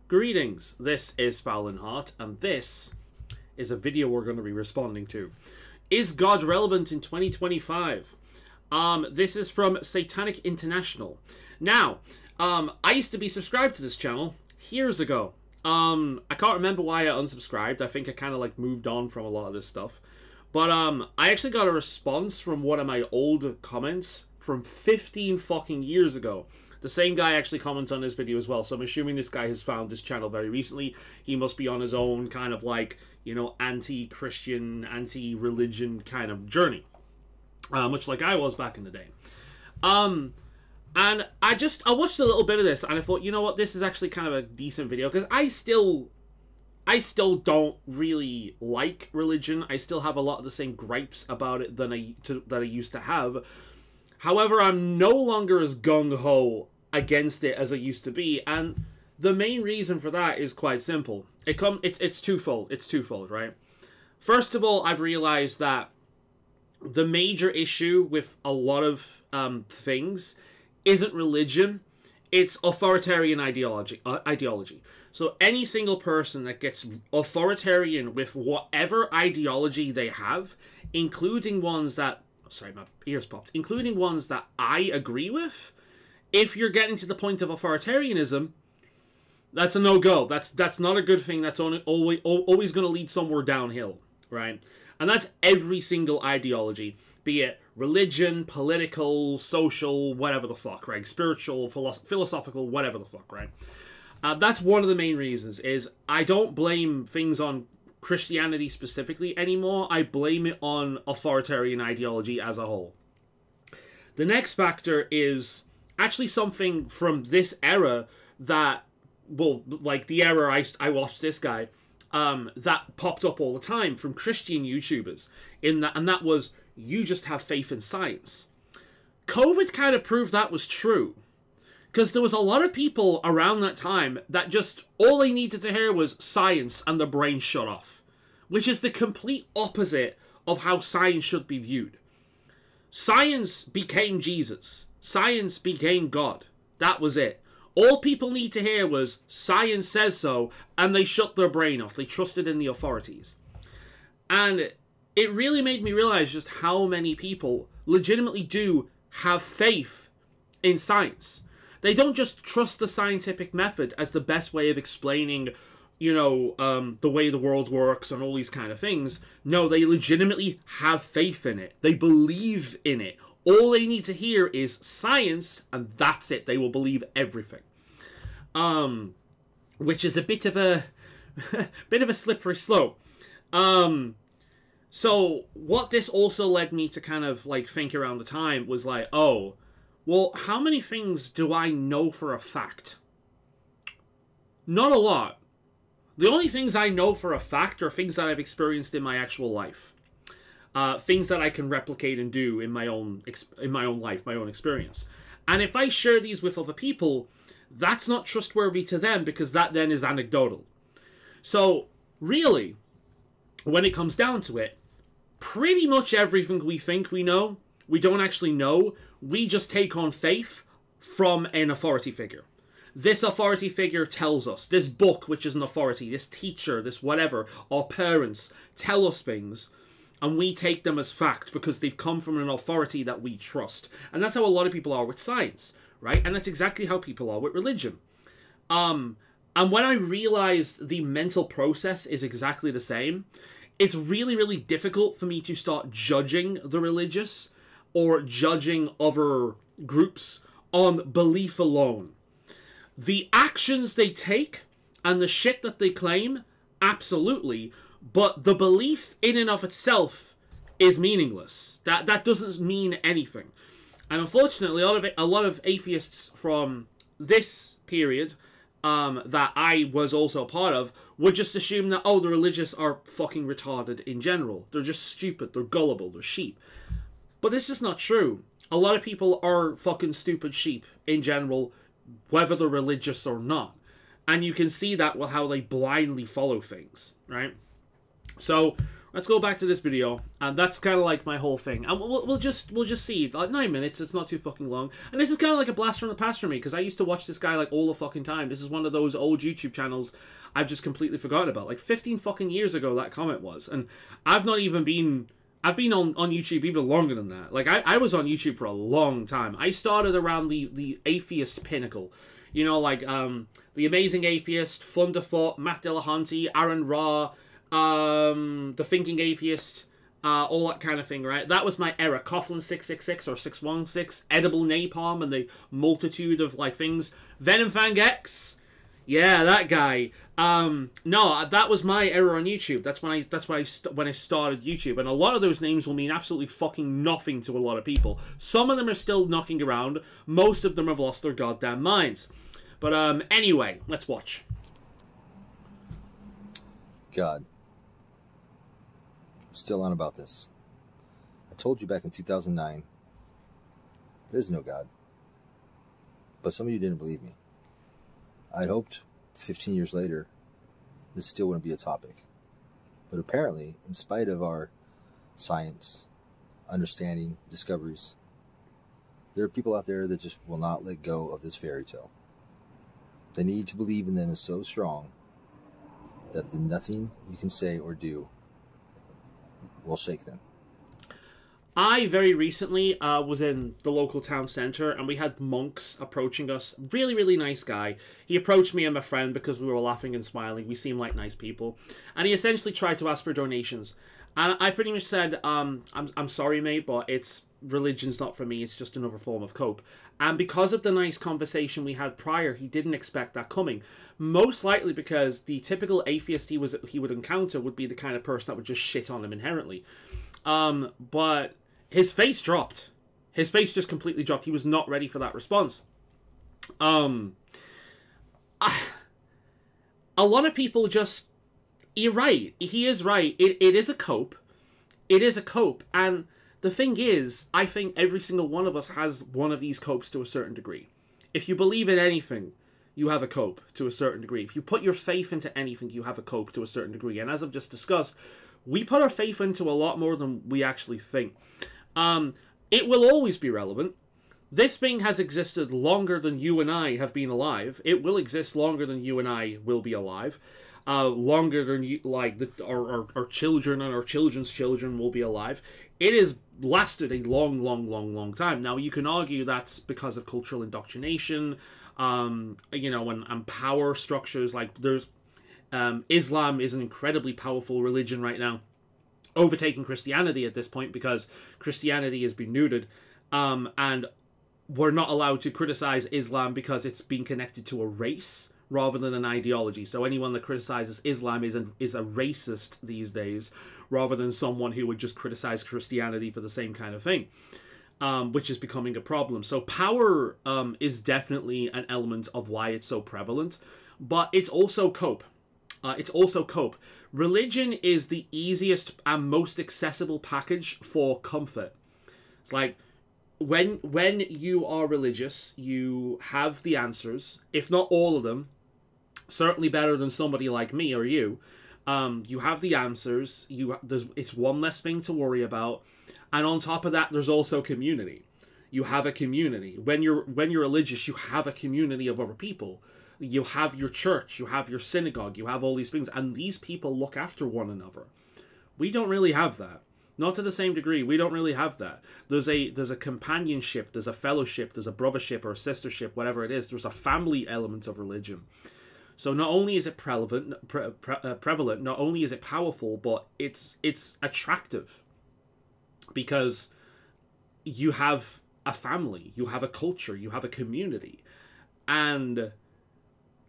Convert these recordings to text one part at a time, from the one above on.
Greetings, this is Fowlinheart, and this is a video we're going to be responding to. Is God relevant in 2025? This is from Satanic International. Now, I used to be subscribed to this channel years ago. I can't remember why I unsubscribed. I think I kind of like moved on from a lot of this stuff. But I actually got a response from one of my old comments from 15 fucking years ago. The same guy actually comments on this video as well, so I'm assuming this guy has found this channel very recently. He must be on his own kind of like, you know, anti-Christian, anti-religion kind of journey. Much like I was back in the day. And I watched a little bit of this, and I thought, you know what, this is actually kind of a decent video, because I still don't really like religion. I still have a lot of the same gripes about it that I used to have. However, I'm no longer as gung-ho against it as I used to be, and the main reason for that is quite simple. It's twofold. It's twofold, right? First of all, I've realized that the major issue with a lot of things isn't religion, it's authoritarian ideology. So any single person that gets authoritarian with whatever ideology they have, including ones that... Sorry, my ears popped. Including ones that I agree with, if you're getting to the point of authoritarianism, that's a no-go. That's not a good thing. That's always going to lead somewhere downhill, right? And that's every single ideology, be it religion, political, social, whatever the fuck, right? Spiritual, philosophical, whatever the fuck, right? That's one of the main reasons, is I don't blame things on Christianity specifically anymore. I blame it on authoritarian ideology as a whole. The next factor is actually something from this era that, well, like the era I watched this guy, that popped up all the time from Christian YouTubers, and that was, you just have faith in science. COVID kind of proved that was true. Because there was a lot of people around that time that just, all they needed to hear was science and the brain shut off. Which is the complete opposite of how science should be viewed. Science became Jesus. Science became God. That was it. All people need to hear was, science says so, and they shut their brain off. They trusted in the authorities. And it really made me realize just how many people legitimately do have faith in science. They don't just trust the scientific method as the best way of explaining, you know, the way the world works and all these kind of things. No, they legitimately have faith in it. They believe in it. All they need to hear is science, and that's it. They will believe everything. Which is a bit of a slippery slope. So what this also led me to kind of like think around the time was like, oh, well, how many things do I know for a fact? Not a lot. The only things I know for a fact are things that I've experienced in my actual life. Things that I can replicate and do in my own life, my own experience. And if I share these with other people, that's not trustworthy to them, because that then is anecdotal. So, really, when it comes down to it, pretty much everything we think we know, we don't actually know. We just take on faith from an authority figure. This authority figure tells us. This book, which is an authority, this teacher, this whatever, our parents tell us things, and we take them as fact because they've come from an authority that we trust. And that's how a lot of people are with science, right? And that's exactly how people are with religion. And when I realized the mental process is exactly the same, it's really, really difficult for me to start judging the religious or judging other groups on belief alone. The actions they take and the shit that they claim, absolutely, but the belief in and of itself is meaningless. That doesn't mean anything. And unfortunately, a lot of atheists from this period that I was also a part of would just assume that, oh, the religious are fucking retarded in general. They're just stupid, they're gullible, they're sheep. But this is not true. A lot of people are fucking stupid sheep in general, whether they're religious or not. And you can see that with how they blindly follow things, right? So, let's go back to this video, and that's kind of like my whole thing. And we'll just see. Like 9 minutes, it's not too fucking long. And this is kind of like a blast from the past for me because I used to watch this guy like all the fucking time. This is one of those old YouTube channels I've just completely forgotten about. Like 15 fucking years ago, that comment was, and I've not even been. I've been on YouTube even longer than that. Like, I was on YouTube for a long time. I started around the atheist pinnacle. You know, like, The Amazing Atheist, Thunderfoot, Matt Dillahunty, Aaron Ra, The Thinking Atheist, all that kind of thing, right? That was my era. Coughlin 666 or 616, Edible Napalm, and the multitude of, like, things. Venom Fang X. Yeah, that guy. No, that was my era on YouTube. That's when I started YouTube, and a lot of those names will mean absolutely fucking nothing to a lot of people. Some of them are still knocking around. Most of them have lost their goddamn minds. But anyway, let's watch. God, I'm still on about this. I told you back in 2009, there's no God. But some of you didn't believe me. I hoped 15 years later, this still wouldn't be a topic. But apparently, in spite of our science, understanding, discoveries, there are people out there that just will not let go of this fairy tale. The need to believe in them is so strong that nothing you can say or do will shake them. I very recently was in the local town centre, and we had monks approaching us. Really, really nice guy. He approached me and my friend because we were laughing and smiling. We seemed like nice people. And he essentially tried to ask for donations. And I pretty much said, I'm sorry, mate, but religion's not for me. It's just another form of cope. And because of the nice conversation we had prior, he didn't expect that coming. Most likely because the typical atheist he would encounter would be the kind of person that would just shit on him inherently. But his face dropped. His face just completely dropped. He was not ready for that response. A lot of people just... You're right. He is right. It is a cope. It is a cope. And the thing is, I think every single one of us has one of these copes to a certain degree. If you believe in anything, you have a cope to a certain degree. If you put your faith into anything, you have a cope to a certain degree. And as I've just discussed, we put our faith into a lot more than we actually think. It will always be relevant. This thing has existed longer than you and I have been alive. It will exist longer than you and I will be alive. Longer than you, like our children and our children's children will be alive. It has lasted a long, long, long, long time. Now, you can argue that's because of cultural indoctrination, you know, and power structures. Like, there's Islam is an incredibly powerful religion right now, overtaking Christianity at this point because Christianity has been neutered, and we're not allowed to criticize Islam because it's been connected to a race rather than an ideology. So anyone that criticizes Islam is a racist these days, rather than someone who would just criticize Christianity for the same kind of thing, which is becoming a problem. So power is definitely an element of why it's so prevalent, but it's also cope. It's also cope. Religion is the easiest and most accessible package for comfort. It's like, when you are religious, you have the answers, if not all of them, certainly better than somebody like me or you. You have the answers. It's one less thing to worry about, and on top of that, there's also community. You have a community. When you're religious, you have a community of other people. You have your church, you have your synagogue, you have all these things, and these people look after one another. We don't really have that. Not to the same degree. We don't really have that. There's a companionship, there's a fellowship, there's a brothership or a sistership, whatever it is. There's a family element of religion. So not only is it prevalent, not only is it powerful, but it's attractive. Because you have a family, you have a culture, you have a community. And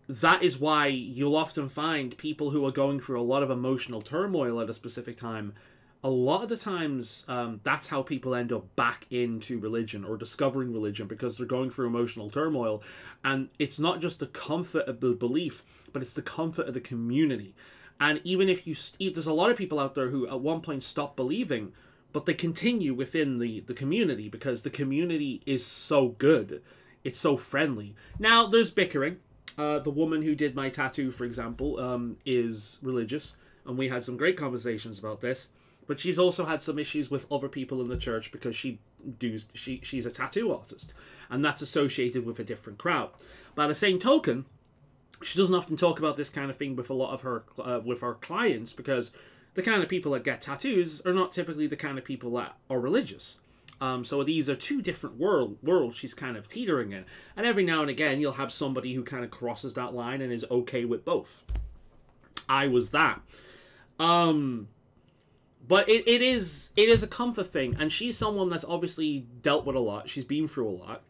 that is why you'll often find people who are going through a lot of emotional turmoil at a specific time. A lot of the times, that's how people end up back into religion or discovering religion, because they're going through emotional turmoil. And it's not just the comfort of the belief, but it's the comfort of the community. And even if there's a lot of people out there who at one point stop believing, but they continue within the community because the community is so good. It's so friendly. Now, there's bickering. The woman who did my tattoo, for example, is religious. and we had some great conversations about this. But she's also had some issues with other people in the church because she's a tattoo artist, and that's associated with a different crowd. By the same token, she doesn't often talk about this kind of thing with a lot of her with her clients, because the kind of people that get tattoos are not typically the kind of people that are religious. So these are two different worlds she's kind of teetering in, and every now and again you'll have somebody who kind of crosses that line and is okay with both. I was that. But it is a comfort thing, and she's someone that's obviously dealt with a lot. She's been through a lot,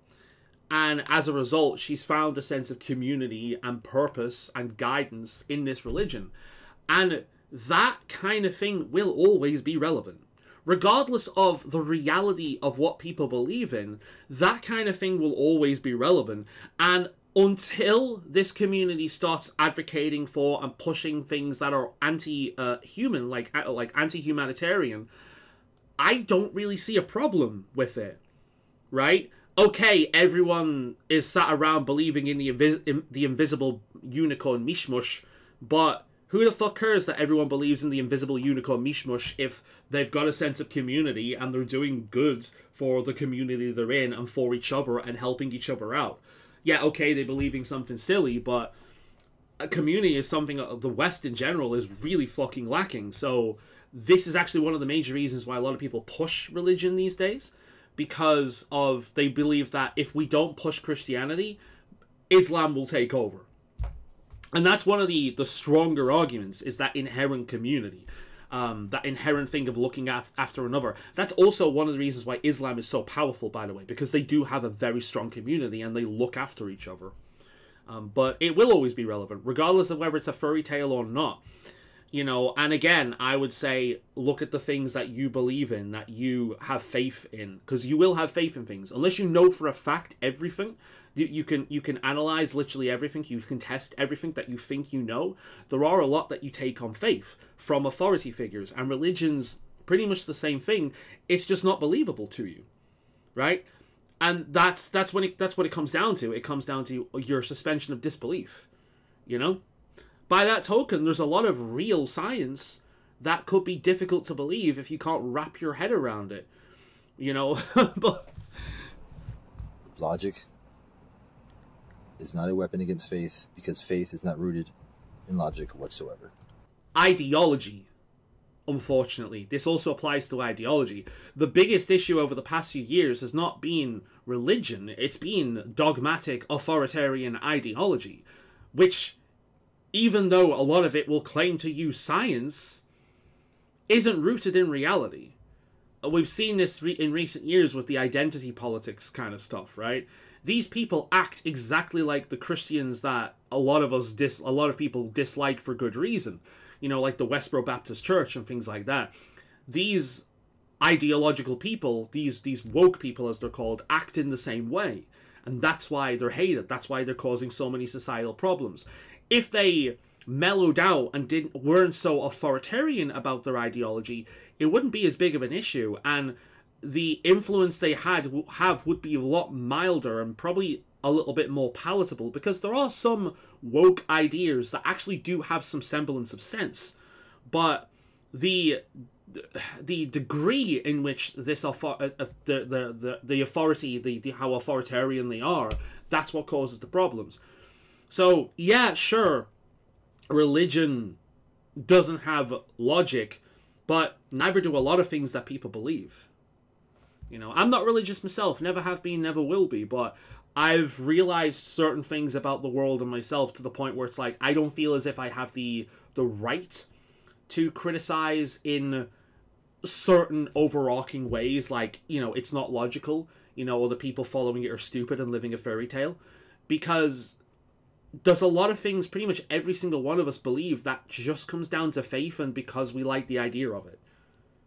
and as a result, she's found a sense of community and purpose and guidance in this religion. And that kind of thing will always be relevant. Regardless of the reality of what people believe in, that kind of thing will always be relevant. And until this community starts advocating for and pushing things that are anti-human, like anti-humanitarian, I don't really see a problem with it, right? Okay, everyone is sat around believing in the invisible unicorn mishmush, but who the fuck cares that everyone believes in the invisible unicorn mishmush if they've got a sense of community and they're doing good for the community they're in and for each other and helping each other out? Yeah, okay, they're believing something silly, but a community is something the West in general is really fucking lacking. So this is actually one of the major reasons why a lot of people push religion these days, because of they believe that if we don't push Christianity, Islam will take over. And that's one of the stronger arguments, is that inherent community. That inherent thing of looking after another. That's also one of the reasons why Islam is so powerful, by the way, because they do have a very strong community and they look after each other. But it will always be relevant, regardless of whether it's a fairy tale or not. You know, and again, I would say, look at the things that you believe in, that you have faith in, because you will have faith in things. Unless you know for a fact everything, you can analyze literally everything, you can test everything that you think you know. There are a lot that you take on faith from authority figures, and religion's pretty much the same thing. It's just not believable to you, right? And that's what it comes down to. It comes down to your suspension of disbelief, you know? By that token, there's a lot of real science that could be difficult to believe if you can't wrap your head around it, you know? But logic is not a weapon against faith, because faith is not rooted in logic whatsoever. Ideology, unfortunately. This also applies to ideology. The biggest issue over the past few years has not been religion, it's been dogmatic authoritarian ideology, which, even though a lot of it will claim to use science, isn't rooted in reality. We've seen this in recent years with the identity politics kind of stuff, right? These people act exactly like the Christians that a lot of people dislike for good reason. You know, like the Westboro Baptist Church and things like that. These ideological people, these woke people as they're called, act in the same way. And that's why they're hated. That's why they're causing so many societal problems. If they mellowed out and weren't so authoritarian about their ideology, it wouldn't be as big of an issue, and the influence they have would be a lot milder and probably a little bit more palatable, because there are some woke ideas that actually do have some semblance of sense, but the degree in which this how authoritarian they are, that's what causes the problems. So yeah, sure, religion doesn't have logic, but neither do a lot of things that people believe. You know, I'm not religious myself, never have been, never will be, but I've realized certain things about the world and myself to the point where it's like, I don't feel as if I have the right to criticize in certain overarching ways, like, you know, it's not logical, you know, or the people following it are stupid and living a fairy tale, because there's a lot of things pretty much every single one of us believe that just comes down to faith, and because we like the idea of it,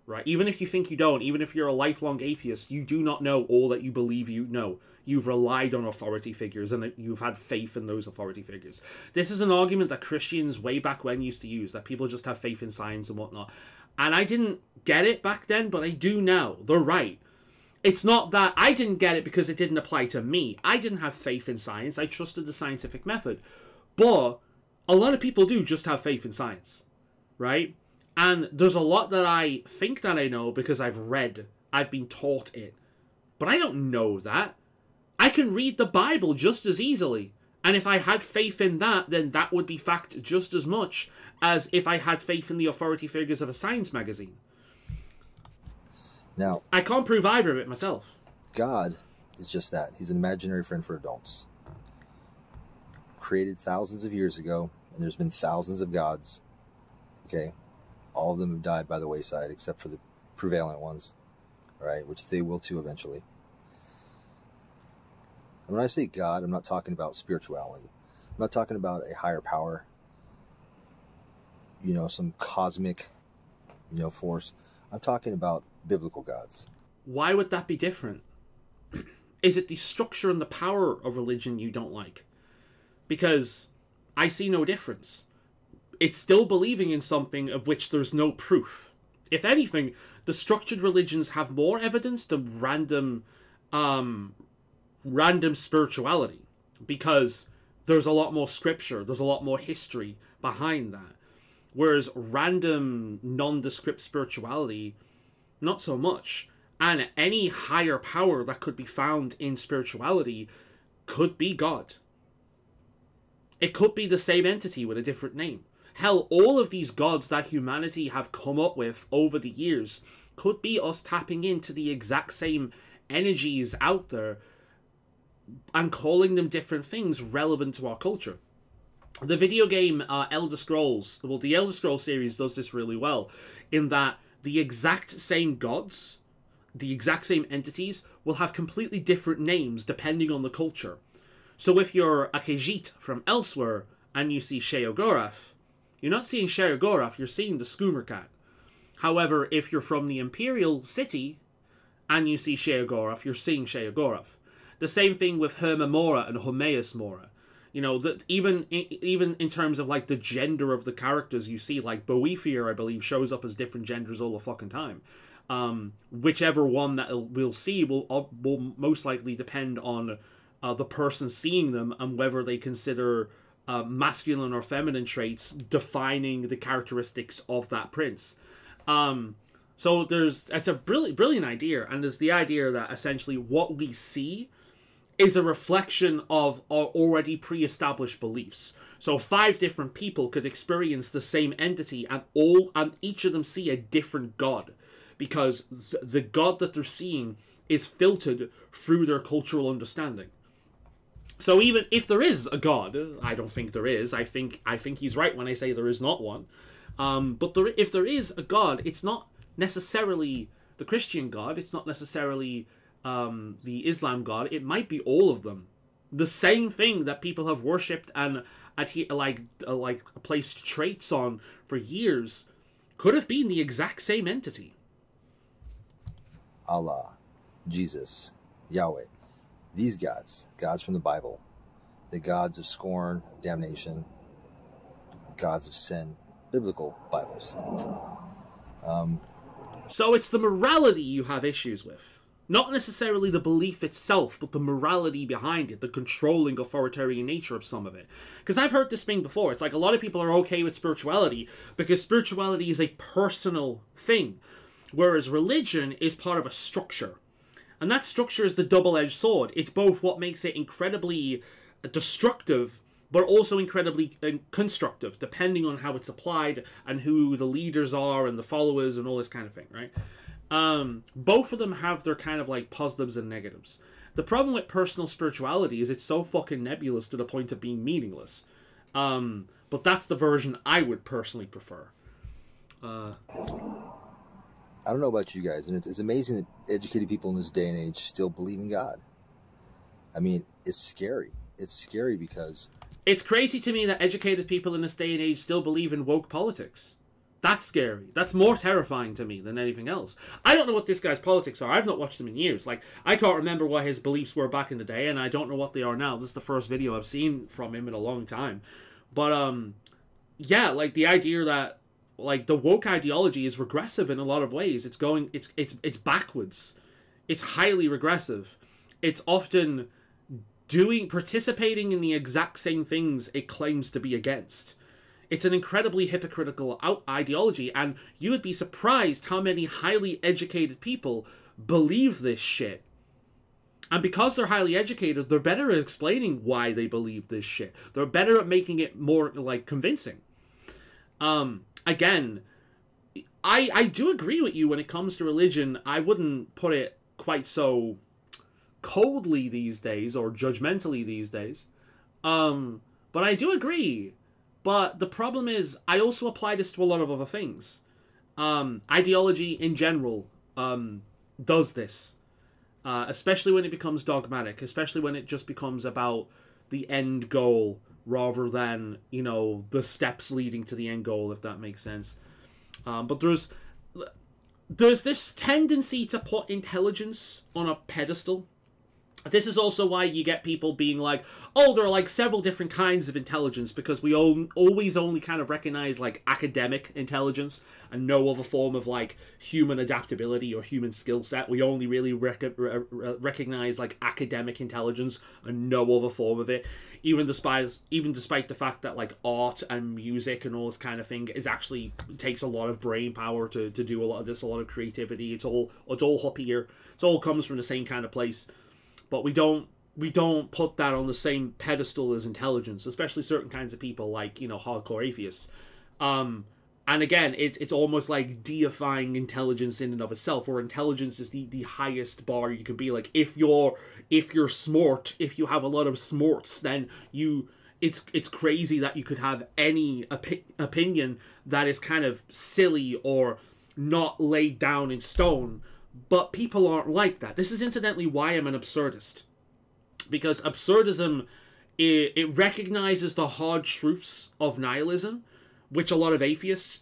right? Even if you think you don't, even if you're a lifelong atheist, you do not know all that you believe you know. You've relied on authority figures, and you've had faith in those authority figures. This is an argument that Christians way back when used to use, that people just have faith in science and whatnot. And I didn't get it back then, but I do now. They're right. It's not that I didn't get it because it didn't apply to me. I didn't have faith in science. I trusted the scientific method. But a lot of people do just have faith in science, right? And there's a lot that I think that I know because I've read, I've been taught it. But I don't know that. I can read the Bible just as easily. And if I had faith in that, then that would be fact just as much as if I had faith in the authority figures of a science magazine. Now, I can't prove either of it myself. God is just that. He's an imaginary friend for adults. Created thousands of years ago, and there's been thousands of gods. Okay? All of them have died by the wayside, except for the prevalent ones. Right? Which they will too eventually. And when I say God, I'm not talking about spirituality. I'm not talking about a higher power. You know, some cosmic, force. I'm talking about biblical gods. Why would that be different? Is it the structure and the power of religion you don't like? Because I see no difference. It's still believing in something of which there's no proof. If anything, the structured religions have more evidence than random spirituality, because there's a lot more scripture, there's a lot more history behind that. Whereas random nondescript spirituality, not so much. And any higher power that could be found in spirituality could be God. It could be the same entity with a different name. Hell, all of these gods that humanity have come up with over the years could be us tapping into the exact same energies out there and calling them different things relevant to our culture. The video game Elder Scrolls, well, the Elder Scrolls series does this really well, in that the exact same gods, the exact same entities, will have completely different names depending on the culture. So if you're a Khajiit from elsewhere and you see Sheogorath, you're not seeing Sheogorath, you're seeing the Skoomer Cat. However, if you're from the Imperial City and you see Sheogorath, you're seeing Sheogorath. The same thing with Herma Mora and Homeus Mora. That even in terms of like the gender of the characters you see, like Boethiah, I believe, shows up as different genders all the fucking time. Whichever one that we'll see will most likely depend on the person seeing them and whether they consider masculine or feminine traits defining the characteristics of that prince. So it's a brilliant idea, and there's the idea that essentially what we see is a reflection of our already pre-established beliefs. So 5 different people could experience the same entity, and each of them see a different god, because the god that they're seeing is filtered through their cultural understanding. So even if there is a god, I don't think there is. I think he's right when I say there is not one. But if there is a god, it's not necessarily the Christian god. It's not necessarily the Islam god. It might be all of them. The same thing that people have worshipped and placed traits on for years could have been the exact same entity. Allah, Jesus, Yahweh. These gods from the Bible, the gods of scorn, of damnation, gods of sin, biblical Bibles. So it's the morality you have issues with. Not necessarily the belief itself, but the morality behind it, the controlling authoritarian nature of some of it. Because I've heard this thing before. It's like a lot of people are okay with spirituality because spirituality is a personal thing, whereas religion is part of a structure. And that structure is the double-edged sword. It's both what makes it incredibly destructive, but also incredibly constructive, depending on how it's applied and who the leaders are and the followers and all this kind of thing, right? Both of them have their kind of like positives and negatives. The problem with personal spirituality is it's so fucking nebulous to the point of being meaningless. But that's the version I would personally prefer. I don't know about you guys, and it's amazing that educated people in this day and age still believe in God. I mean, it's scary. It's scary because... It's crazy to me that educated people in this day and age still believe in woke politics. That's scary. That's more terrifying to me than anything else. I don't know what this guy's politics are. I've not watched him in years. Like, I can't remember what his beliefs were back in the day, and I don't know what they are now. This is the first video I've seen from him in a long time. But, yeah, like, the idea that like the woke ideology is regressive in a lot of ways. It's backwards. It's highly regressive. It's often participating in the exact same things it claims to be against. It's an incredibly hypocritical ideology, and you would be surprised how many highly educated people believe this shit. And because they're highly educated, they're better at explaining why they believe this shit. They're better at making it more, like, convincing. Again, I do agree with you when it comes to religion. I wouldn't put it quite so coldly these days, or judgmentally these days. But I do agree. But the problem is, I also apply this to a lot of other things. Ideology in general does this. Especially when it becomes dogmatic, especially when it just becomes about the end goal rather than, you know, the steps leading to the end goal, if that makes sense. But there's this tendency to put intelligence on a pedestal. This is also why you get people being like, oh, there are like several different kinds of intelligence, because we always only kind of recognize like academic intelligence and no other form of like human adaptability or human skill set. We only really recognize like academic intelligence and no other form of it, even despite the fact that like art and music and all this kind of thing is actually takes a lot of brain power to do a lot of this, a lot of creativity. It's all up here. It all comes from the same kind of place. But we don't put that on the same pedestal as intelligence, especially certain kinds of people like, you know, hardcore atheists. And again, it's almost like deifying intelligence in and of itself, or intelligence is the highest bar you can be. Like if you're smart, if you have a lot of smarts, then it's crazy that you could have any opinion that is kind of silly or not laid down in stone. But people aren't like that. This is incidentally why I'm an absurdist. Because absurdism, it recognizes the hard truths of nihilism, which a lot of atheists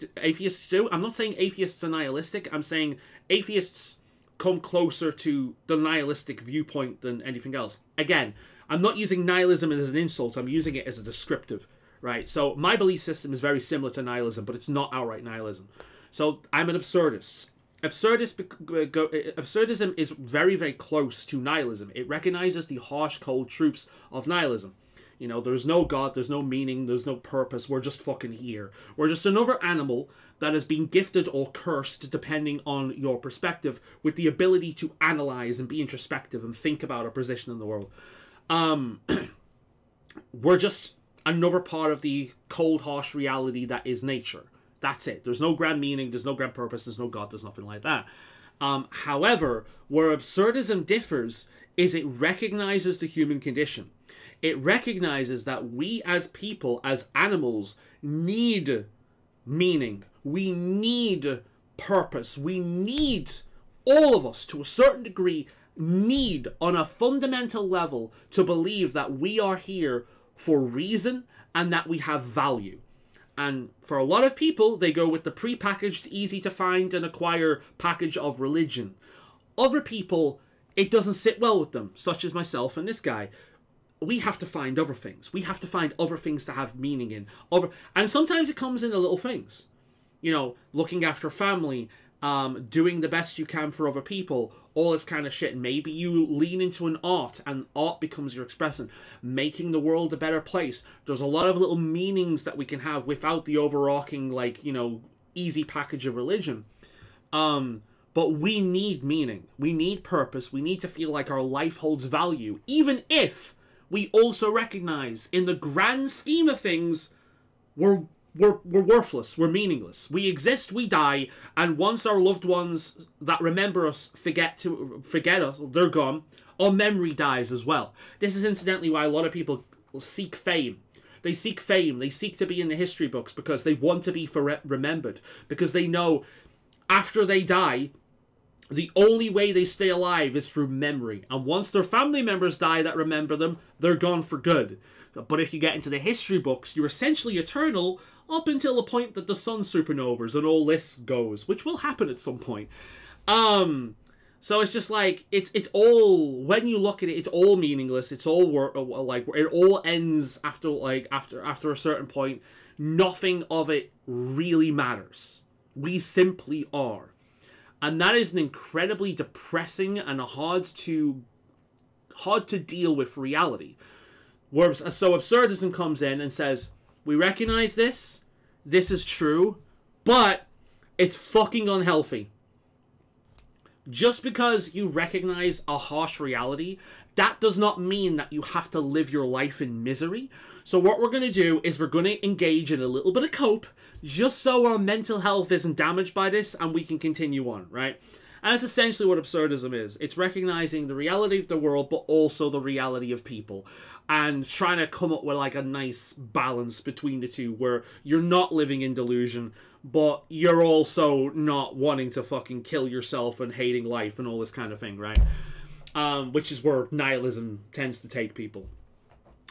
do. I'm not saying atheists are nihilistic. I'm saying atheists come closer to the nihilistic viewpoint than anything else. Again, I'm not using nihilism as an insult. I'm using it as a descriptive, right? So my belief system is very similar to nihilism, but it's not outright nihilism. So I'm an absurdist. Absurdism is very, very close to nihilism. It recognizes the harsh, cold truths of nihilism. You know, there's no God, there's no meaning, there's no purpose, we're just fucking here. We're just another animal that has been gifted or cursed, depending on your perspective, with the ability to analyze and be introspective and think about our position in the world. We're just another part of the cold, harsh reality that is nature. That's it. There's no grand meaning, there's no grand purpose, there's no God, there's nothing like that. However, where absurdism differs is it recognizes the human condition. It recognizes that we as people, as animals, need meaning. We need purpose. We need, all of us, to a certain degree, need on a fundamental level to believe that we are here for reason and that we have value. And for a lot of people, they go with the prepackaged, easy to find and acquire package of religion. Other people, it doesn't sit well with them, such as myself and this guy. We have to find other things. We have to find other things to have meaning in. And sometimes it comes in the little things. You know, looking after family, doing the best you can for other people, all this kind of shit. Maybe you lean into an art and art becomes your expression, making the world a better place. There's a lot of little meanings that we can have without the overarching, like, you know, easy package of religion. But we need meaning. We need purpose. We need to feel like our life holds value, even if we also recognize in the grand scheme of things, we're worthless, we're meaningless. We exist, we die, and once our loved ones that remember us forget us, they're gone, our memory dies as well. This is incidentally why a lot of people seek fame. They seek fame, they seek to be in the history books because they want to be remembered, because they know after they die, the only way they stay alive is through memory. And once their family members die that remember them, they're gone for good. But if you get into the history books, you're essentially eternal up until the point that the sun supernovas and all this goes, which will happen at some point. So it's just like, it's all, when you look at it, it's all meaningless. It's all like, it all ends after a certain point. Nothing of it really matters. We simply are. And that is an incredibly depressing and hard to deal with reality. So absurdism comes in and says, we recognize this, this is true, but it's fucking unhealthy. Just because you recognize a harsh reality, that does not mean that you have to live your life in misery. So what we're going to do is we're going to engage in a little bit of cope, just so our mental health isn't damaged by this and we can continue on, right? And that's essentially what absurdism is. It's recognizing the reality of the world, but also the reality of people. And trying to come up with like a nice balance between the two, where you're not living in delusion, but you're also not wanting to fucking kill yourself and hating life and all this kind of thing, right? Which is where nihilism tends to take people.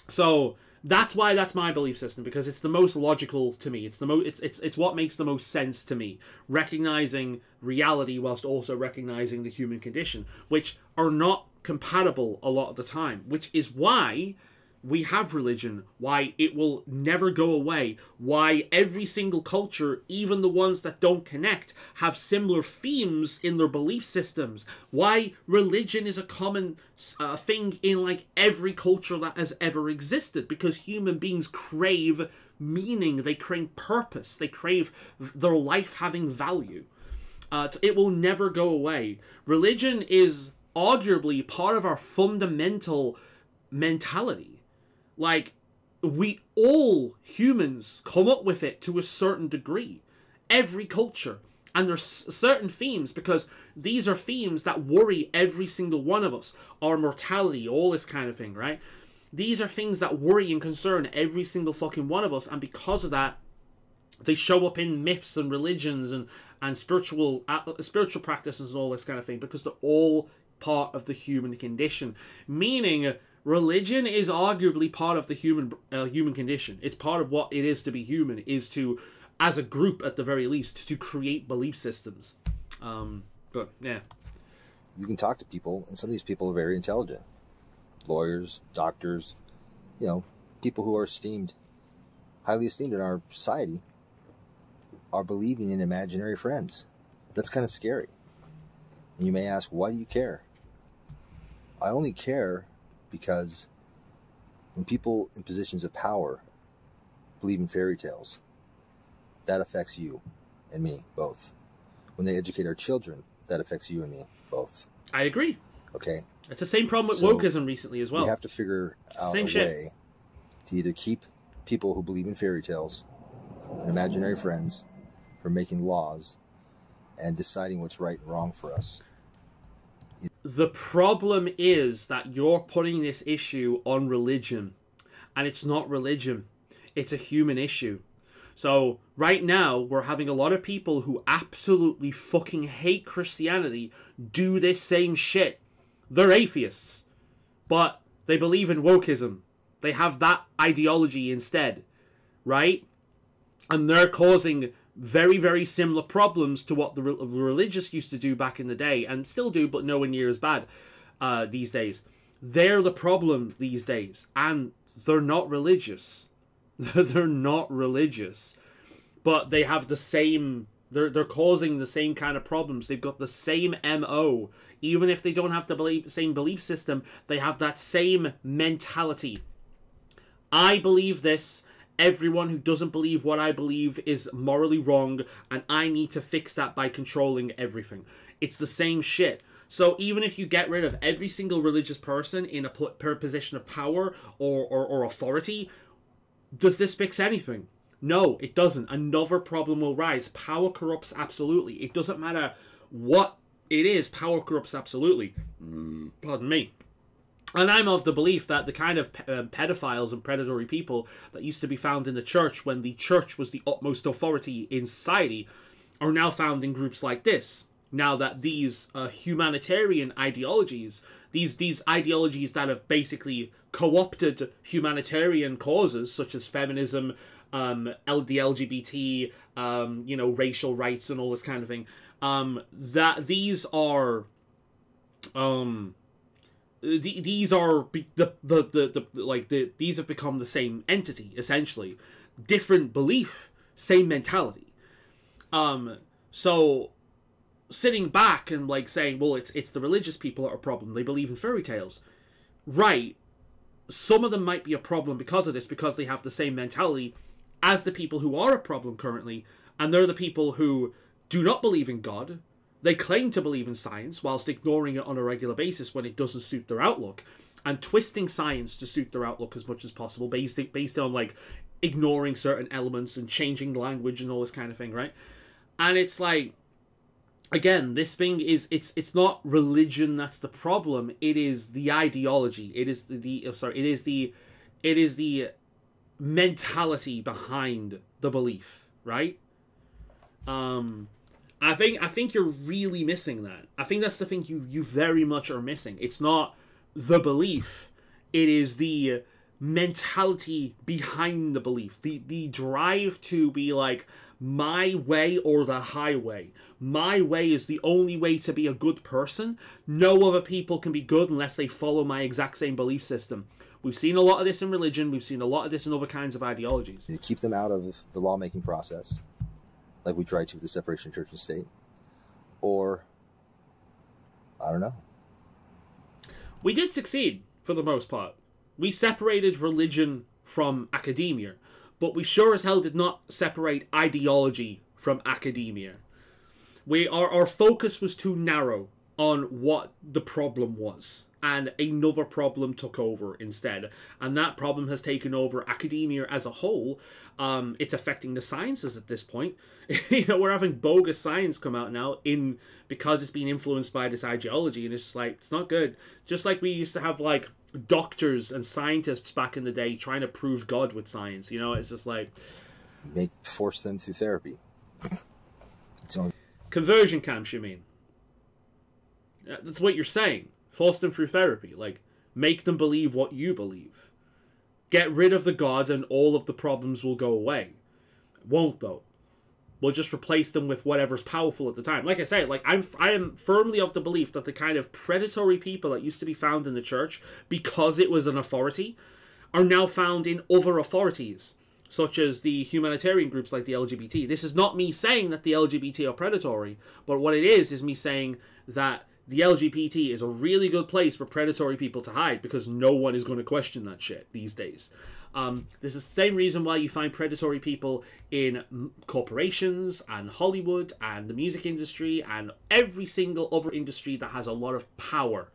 So that's why that's my belief system, because it's the most logical to me. It's what makes the most sense to me. Recognizing reality whilst also recognizing the human condition, which are not compatible a lot of the time, which is why we have religion, why it will never go away, why every single culture, even the ones that don't connect, have similar themes in their belief systems, why religion is a common thing in like every culture that has ever existed, because human beings crave meaning, they crave purpose, they crave their life having value. It will never go away. Religion is arguably part of our fundamental mentality. Like, we all humans come up with it to a certain degree. Every culture. And there's certain themes, because these are themes that worry every single one of us. Our mortality, all this kind of thing, right? These are things that worry and concern every single fucking one of us. And because of that, they show up in myths and religions and spiritual practices and all this kind of thing, because they're all part of the human condition. Meaning, religion is arguably part of the human condition. It's part of what it is to be human, is to, as a group at the very least, to create belief systems. But yeah, you can talk to people, and some of these people are very intelligent. Lawyers, doctors, people who are highly esteemed in our society, are believing in imaginary friends. That's kind of scary. And you may ask, why do you care? I only care because when people in positions of power believe in fairy tales, that affects you and me both. When they educate our children, that affects you and me both. I agree. Okay? It's the same problem with wokeism recently as well. We have to figure out a way to either keep people who believe in fairy tales and imaginary friends from making laws and deciding what's right and wrong for us. The problem is that you're putting this issue on religion, and it's not religion. It's a human issue. So right now, we're having a lot of people who absolutely fucking hate Christianity do this same shit. They're atheists, but they believe in wokeism. They have that ideology instead, right? And they're causing very, very similar problems to what the religious used to do back in the day, and still do, but nowhere near as bad these days. They're the problem these days, and they're not religious. They're not religious, but they have the same, they're causing the same kind of problems. They've got the same MO. Even if they don't have the same belief system, they have that same mentality. I believe this. Everyone who doesn't believe what I believe is morally wrong, and I need to fix that by controlling everything. It's the same shit. So even if you get rid of every single religious person in a position of power or authority, does this fix anything? No, it doesn't. Another problem will rise. Power corrupts absolutely. It doesn't matter what it is. Power corrupts absolutely. Pardon me. And I'm of the belief that the kind of pedophiles and predatory people that used to be found in the church when the church was the utmost authority in society are now found in groups like this. Now that these humanitarian ideologies, these ideologies that have basically co-opted humanitarian causes such as feminism, the LGBT, racial rights and all this kind of thing, that these are these have become the same entity, essentially. Different belief, same mentality. So sitting back and saying, well, it's the religious people that are a problem. They believe in fairy tales. Right. Some of them might be a problem because of this, because they have the same mentality. as the people who are a problem currently, and they're the people who do not believe in God. They claim to believe in science whilst ignoring it on a regular basis when it doesn't suit their outlook, and twisting science to suit their outlook as much as possible, based on like ignoring certain elements and changing language and all this kind of thing, right? And it's like, again, this thing is, it's not religion that's the problem. It is the ideology. It is it is the mentality behind the belief, right? I think you're really missing that. I think that's the thing you very much are missing. It's not the belief. It is the mentality behind the belief. The drive to be like, my way or the highway. My way is the only way to be a good person. No other people can be good unless they follow my exact same belief system. We've seen a lot of this in religion. We've seen a lot of this in other kinds of ideologies. You keep them out of the lawmaking process, like we tried to with the separation of church and state. Or, I don't know. We did succeed, for the most part. We separated religion from academia, but we sure as hell did not separate ideology from academia. Our focus was too narrow on what the problem was, and another problem took over instead. And that problem has taken over academia as a whole. It's affecting the sciences at this point. We're having bogus science come out now because it's being influenced by this ideology, and it's just like, it's not good. Just like we used to have like doctors and scientists back in the day trying to prove God with science. It's just like, force them through therapy. Conversion camps, you mean? That's what you're saying. Force them through therapy. Like, make them believe what you believe. Get rid of the God and all of the problems will go away. Won't, though. We'll just replace them with whatever's powerful at the time. Like I say, like I am firmly of the belief that the kind of predatory people that used to be found in the church, because it was an authority, are now found in other authorities, such as the humanitarian groups like the LGBT. This is not me saying that the LGBT are predatory, but what it is me saying that the LGBT is a really good place for predatory people to hide, because no one is going to question that shit these days. This is the same reason why you find predatory people in corporations and Hollywood and the music industry and every single other industry that has a lot of power,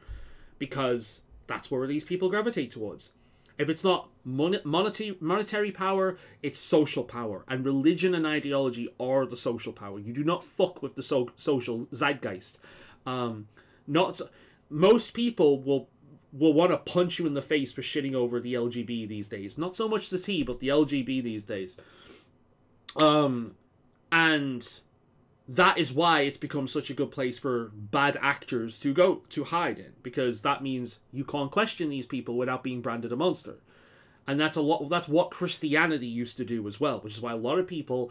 because that's where these people gravitate towards. If it's not monetary power, it's social power. And religion and ideology are the social power. You do not fuck with the social zeitgeist. Most people will want to punch you in the face for shitting over the LGB these days. Not so much the T, but the LGB these days. And that is why it's become such a good place for bad actors to go to hide in, because that means you can't question these people without being branded a monster. And that's what Christianity used to do as well, which is why a lot of people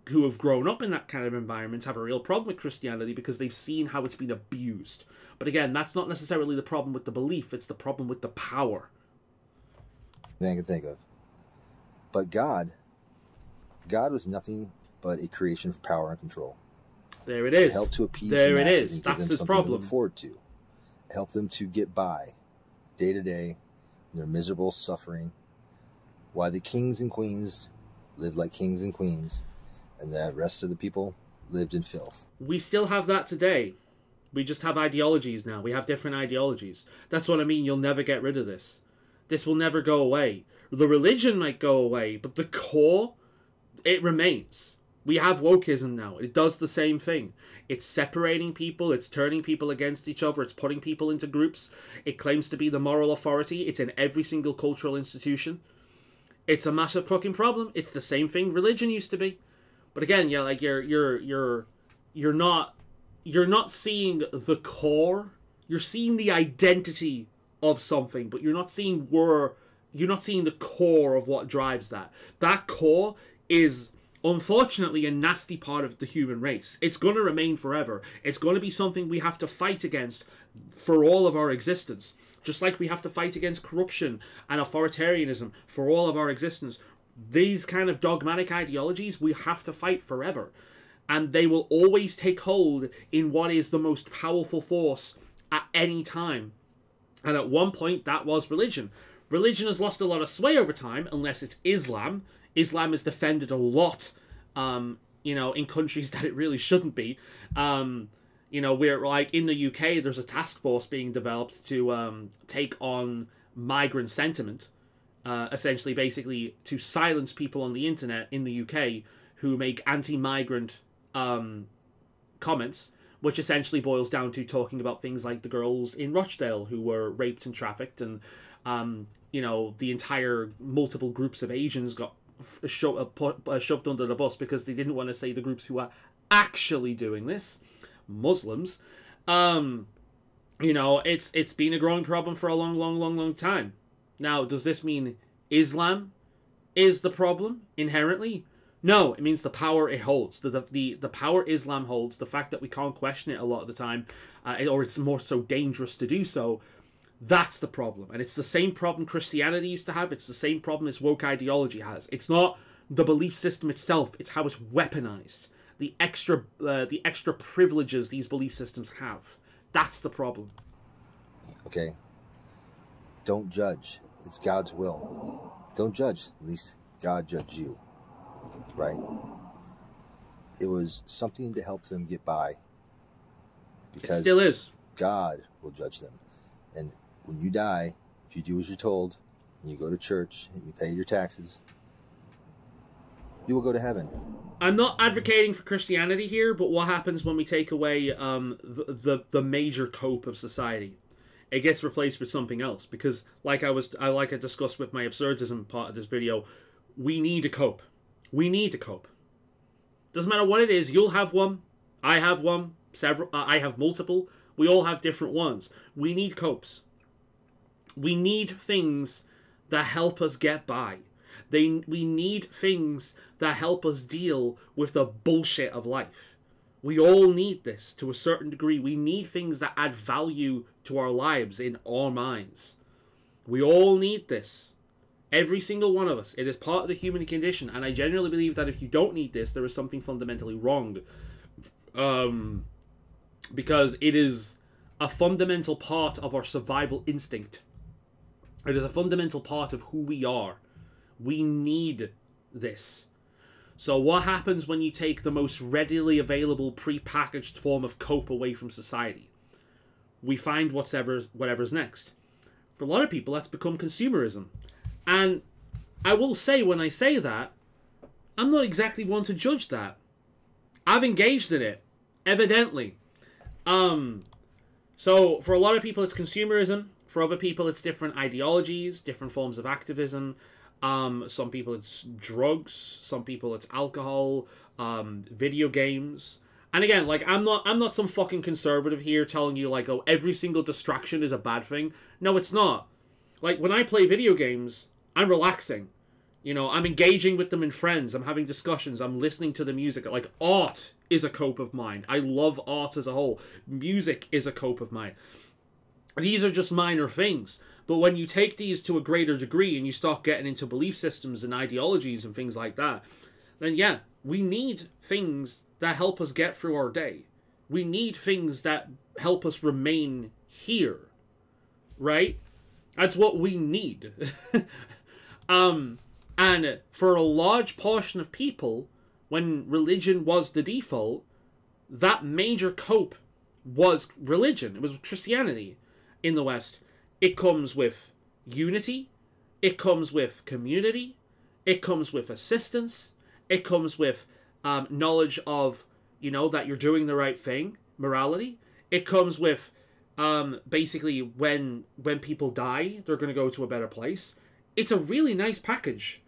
who have grown up in that kind of environment have a real problem with Christianity, because they've seen how it's been abused. But again, that's not necessarily the problem with the belief, it's the problem with the power. I can think of. But God was nothing but a creation of power and control. There it is. It helped to appease there the masses it is. and That's give them his something problem. to look forward to. Help them to get by day to day, their miserable suffering, while the kings and queens lived like kings and queens, and the rest of the people lived in filth. We still have that today. We just have ideologies now. We have different ideologies. That's what I mean. You'll never get rid of this. This will never go away. The religion might go away, but the core, it remains. We have wokeism now. It does the same thing. It's separating people. It's turning people against each other. It's putting people into groups. It claims to be the moral authority. It's in every single cultural institution. It's a massive fucking problem. It's the same thing religion used to be. But again, yeah, like you're not seeing the core. You're seeing the identity of something, but you're not seeing the core of what drives that. That core is unfortunately a nasty part of the human race. It's going to remain forever. It's going to be something we have to fight against for all of our existence. Just like we have to fight against corruption and authoritarianism for all of our existence. These kind of dogmatic ideologies we have to fight forever. And they will always take hold in what is the most powerful force at any time. And at one point, that was religion. Religion has lost a lot of sway over time, unless it's Islam. Islam is defended a lot, you know, in countries that it really shouldn't be. You know, we're like in the UK, there's a task force being developed to take on migrant sentiment, essentially, basically, to silence people on the internet in the UK who make anti-migrant comments, which essentially boils down to talking about things like the girls in Rochdale who were raped and trafficked, and you know, the entire multiple groups of Asians got shoved under the bus because they didn't want to say the groups who are actually doing this, Muslims. You know, it's been a growing problem for a long time. Now, does this mean Islam is the problem inherently? No, it means the power it holds, the power Islam holds, the fact that we can't question it a lot of the time, or it's more so dangerous to do so. That's the problem, and it's the same problem Christianity used to have. It's the same problem as woke ideology has. It's not the belief system itself; it's how it's weaponized, the extra privileges these belief systems have. That's the problem. Okay. Don't judge. It's God's will. Don't judge. At least God judged you. Right? It was something to help them get by. Because it still is. God will judge them. And when you die, if you do as you're told, and you go to church, and you pay your taxes, you will go to heaven. I'm not advocating for Christianity here, but what happens when we take away the major cope of society? It gets replaced with something else, because like I discussed with my absurdism part of this video, we need a cope. We need to cope. Doesn't matter what it is. You'll have one. I have one. Several. I have multiple. We all have different ones. We need copes. We need things that help us get by. We need things that help us deal with the bullshit of life. We all need this to a certain degree. We need things that add value to our lives in our minds. We all need this. Every single one of us. It is part of the human condition. And I genuinely believe that if you don't need this, there is something fundamentally wrong. Because it is a fundamental part of our survival instinct. It is a fundamental part of who we are. We need this. So what happens when you take the most readily available pre-packaged form of cope away from society? We find whatever's next. For a lot of people, that's become consumerism. And I will say, when I say that, I'm not exactly one to judge that. I've engaged in it, evidently. So for a lot of people, it's consumerism. For other people, it's different ideologies, different forms of activism. Some people, it's drugs. Some people, it's alcohol, video games. And again, like, I'm not some fucking conservative here telling you, like, oh, every single distraction is a bad thing. No, it's not. Like, when I play video games, I'm relaxing. You know, I'm engaging with them in friends. I'm having discussions. I'm listening to the music. Like, art is a cope of mine. I love art as a whole. Music is a cope of mine. These are just minor things. But when you take these to a greater degree and you start getting into belief systems and ideologies and things like that, then yeah, we need things that help us get through our day. We need things that help us remain here. Right? That's what we need. And for a large portion of people, when religion was the default, that major cope was religion. It was Christianity in the West. It comes with unity. It comes with community. It comes with assistance. It comes with knowledge of, you know, that you're doing the right thing, morality. It comes with basically when people die, they're going to go to a better place. It's a really nice package.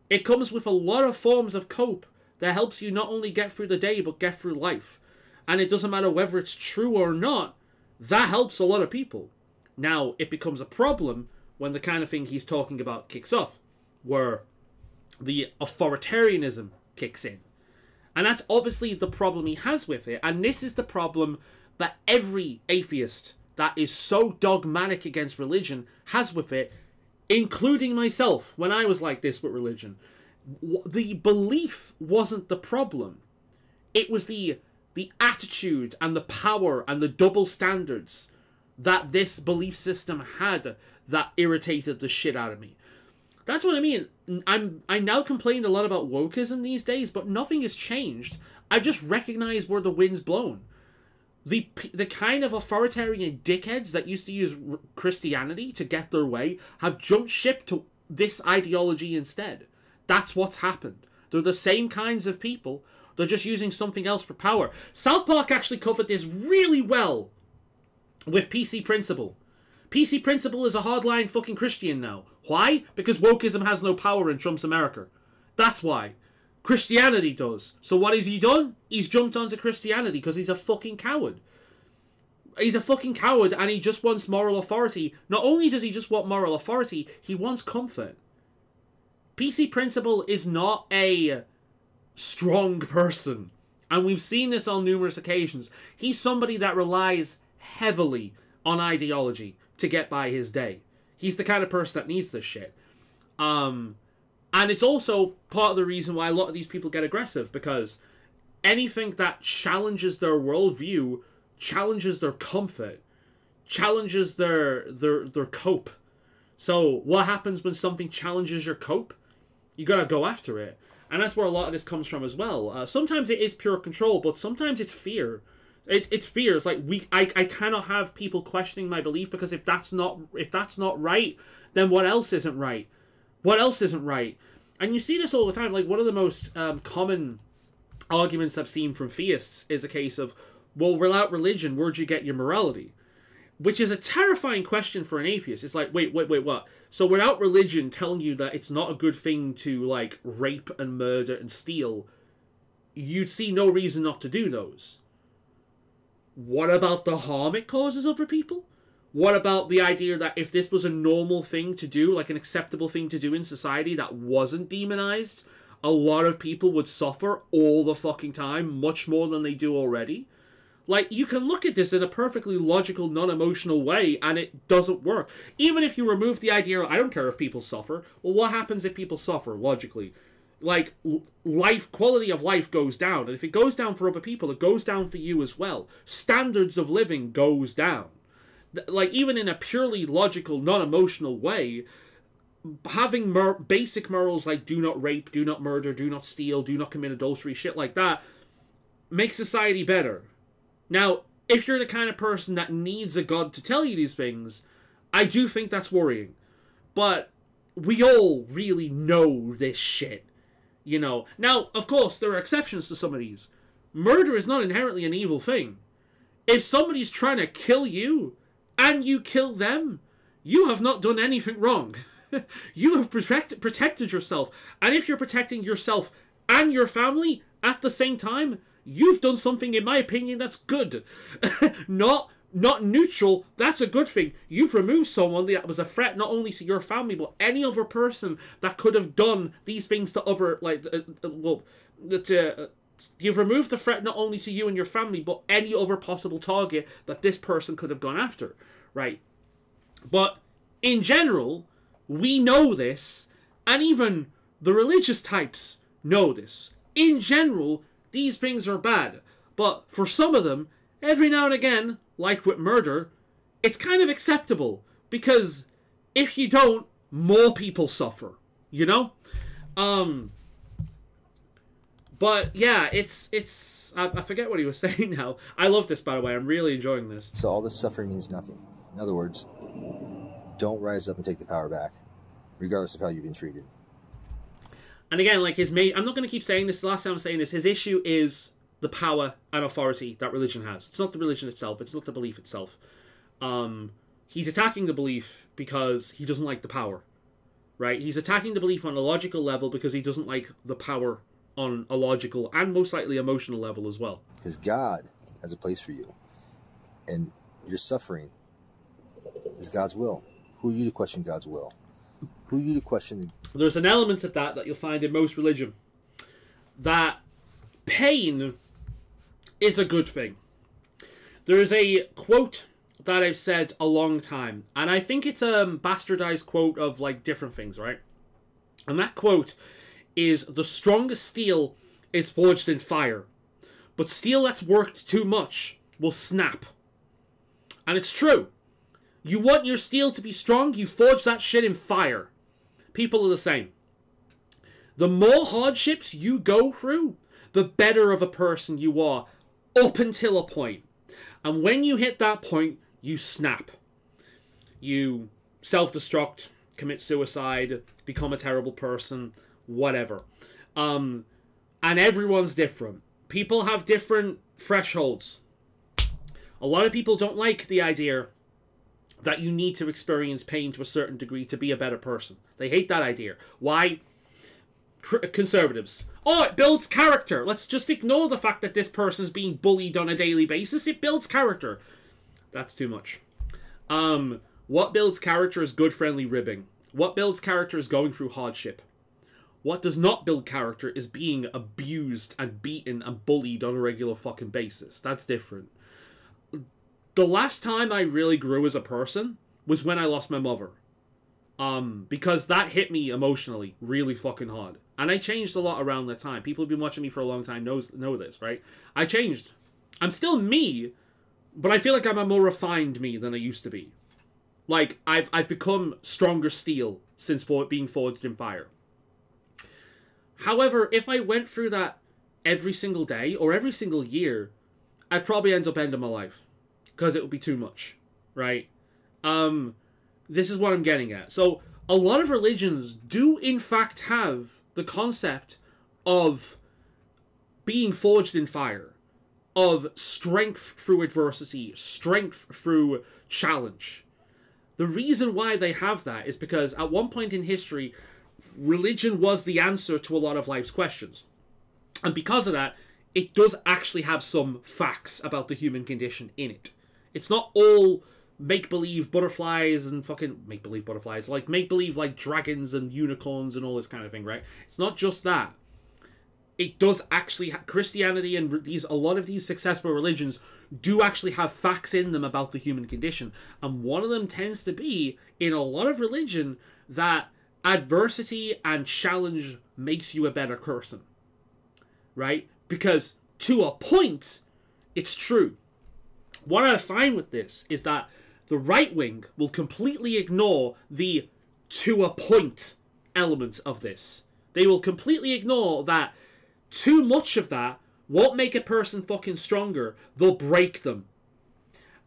It comes with a lot of forms of cope that helps you not only get through the day, but get through life. And it doesn't matter whether it's true or not, that helps a lot of people. Now, it becomes a problem when the kind of thing he's talking about kicks off, where the authoritarianism kicks in. And that's obviously the problem he has with it. And this is the problem that every atheist that is so dogmatic against religion has with it, including myself, when I was like this with religion. The belief wasn't the problem. It was the attitude and the power and the double standards that this belief system had that irritated the shit out of me. That's what I mean. I now complain a lot about wokeism these days, but nothing has changed. I just recognize where the wind's blown. The kind of authoritarian dickheads that used to use Christianity to get their way have jumped ship to this ideology instead. That's what's happened. They're the same kinds of people. They're just using something else for power. South Park actually covered this really well with PC Principle. PC Principle is a hardline fucking Christian now. Why? Because wokeism has no power in Trump's America. That's why. Christianity does. So what has he done? He's jumped onto Christianity because he's a fucking coward. He's a fucking coward and he just wants moral authority. Not only does he just want moral authority, he wants comfort. PC Principle is not a strong person. And we've seen this on numerous occasions. He's somebody that relies heavily on ideology to get by his day. He's the kind of person that needs this shit. And it's also part of the reason why a lot of these people get aggressive, because anything that challenges their worldview, challenges their comfort, challenges their cope. So what happens when something challenges your cope? You gotta go after it. And that's where a lot of this comes from as well. Sometimes it is pure control, but sometimes it's fear. It's fear. It's like I cannot have people questioning my belief, because if that's not right, then what else isn't right? What else isn't right? And you see this all the time. Like, one of the most common arguments I've seen from theists is a case of, well, without religion, where'd you get your morality? Which is a terrifying question for an atheist. It's like, wait, what? So without religion telling you that it's not a good thing to, like, rape and murder and steal, you'd see no reason not to do those. What about the harm it causes other people? What about the idea that if this was a normal thing to do, like an acceptable thing to do in society that wasn't demonized, a lot of people would suffer all the fucking time, much more than they do already? Like, you can look at this in a perfectly logical, non-emotional way, and it doesn't work. Even if you remove the idea, I don't care if people suffer, well, what happens if people suffer, logically? Like, quality of life goes down, and if it goes down for other people, it goes down for you as well. Standards of living goes down. Like, even in a purely logical, non-emotional way, having basic morals like do not rape, do not murder, do not steal, do not commit adultery, shit like that, makes society better. Now, if you're the kind of person that needs a god to tell you these things, I do think that's worrying. But we all really know this shit, you know. Now, of course, there are exceptions to some of these. Murder is not inherently an evil thing. If somebody's trying to kill you, and you kill them, you have not done anything wrong. You have protected yourself. And if you're protecting yourself and your family at the same time, you've done something, in my opinion, that's good. Not neutral, that's a good thing. You've removed someone that was a threat not only to your family, but any other person that could have done these things to other, like, you've removed the threat not only to you and your family, but any other possible target that this person could have gone after, right? But in general, we know this, and even the religious types know this. In general, these things are bad, but for some of them, every now and again, like with murder, it's kind of acceptable, because if you don't, more people suffer, you know? But yeah, it's I forget what he was saying now. I love this, by the way. I'm really enjoying this. So all this suffering means nothing. In other words, don't rise up and take the power back, regardless of how you've been treated. And again, like his main, I'm not going to keep saying this, the last time I'm saying this, his issue is the power and authority that religion has. It's not the religion itself, it's not the belief itself. He's attacking the belief because he doesn't like the power, right? He's attacking the belief on a logical level because he doesn't like the power on a logical and most likely emotional level as well. Because God has a place for you, and your suffering is God's will. Who are you to question God's will? Who are you to question? There's an element of that you'll find in most religion, that pain is a good thing. There is a quote that I've said a long time, and I think it's a bastardized quote of like different things, right? And that quote is, the strongest steel is forged in fire, but steel that's worked too much will snap. And it's true. You want your steel to be strong, you forge that shit in fire. People are the same. The more hardships you go through, the better of a person you are, up until a point. And when you hit that point, you snap. You self-destruct, commit suicide, become a terrible person, whatever. And everyone's different. People have different thresholds. A lot of people don't like the idea that you need to experience pain to a certain degree to be a better person. They hate that idea. Why? Conservatives. Oh, it builds character. Let's just ignore the fact that this person's being bullied on a daily basis. It builds character. That's too much. What builds character is good friendly ribbing. What builds character is going through hardship. What does not build character is being abused and beaten and bullied on a regular fucking basis. That's different. The last time I really grew as a person was when I lost my mother. Because that hit me emotionally really fucking hard. And I changed a lot around that time. People who've been watching me for a long time know this, right? I changed. I'm still me, but I feel like I'm a more refined me than I used to be. Like, I've become stronger steel since being forged in fire. However, if I went through that every single day or every single year, I'd probably end up ending my life. Because it would be too much, right? This is what I'm getting at. So, a lot of religions do in fact have the concept of being forged in fire, of strength through adversity, strength through challenge. The reason why they have that is because at one point in history, religion was the answer to a lot of life's questions. And because of that, it does actually have some facts about the human condition in it. It's not all make-believe butterflies and fucking... Make-believe butterflies. Like, make-believe, like, dragons and unicorns and all this kind of thing, right? It's not just that. It does actually... Christianity and a lot of these successful religions do actually have facts in them about the human condition. And one of them tends to be, in a lot of religion, that adversity and challenge makes you a better person. Right? Because, to a point, it's true. What I find with this is that the right wing will completely ignore the to a point element of this. They will completely ignore that too much of that won't make a person fucking stronger. They'll break them.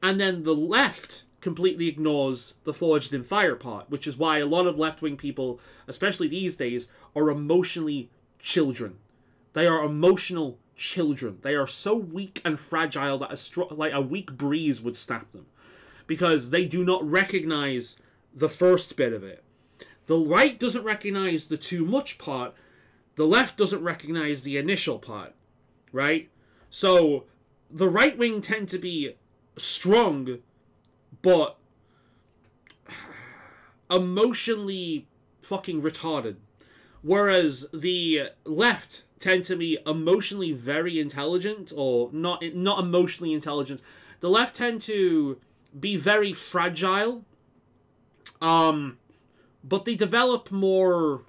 And then the left completely ignores the forged in fire part, which is why a lot of left-wing people, especially these days, are emotionally children. They are emotional children. They are so weak and fragile that a weak breeze would snap them. Because they do not recognize the first bit of it. The right doesn't recognize the too much part. The left doesn't recognize the initial part. Right? So, the right wing tend to be strong, but emotionally fucking retarded. Whereas the left tend to be emotionally very intelligent, or not emotionally intelligent. The left tend to be very fragile, but they develop more...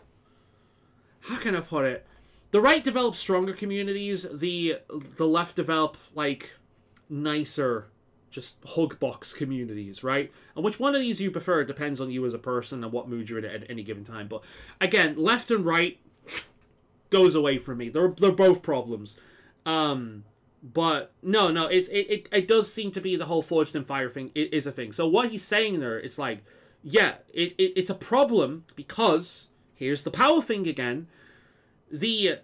How can I put it? The right develops stronger communities. The left develop, like, nicer, just hug box communities, right? And which one of these you prefer depends on you as a person and what mood you're in at any given time. But again, left and right goes away from me. They're both problems. But no, it does seem to be the whole forged in fire thing is a thing. So what he's saying there, it's like, yeah, it's a problem because here's the power thing again. The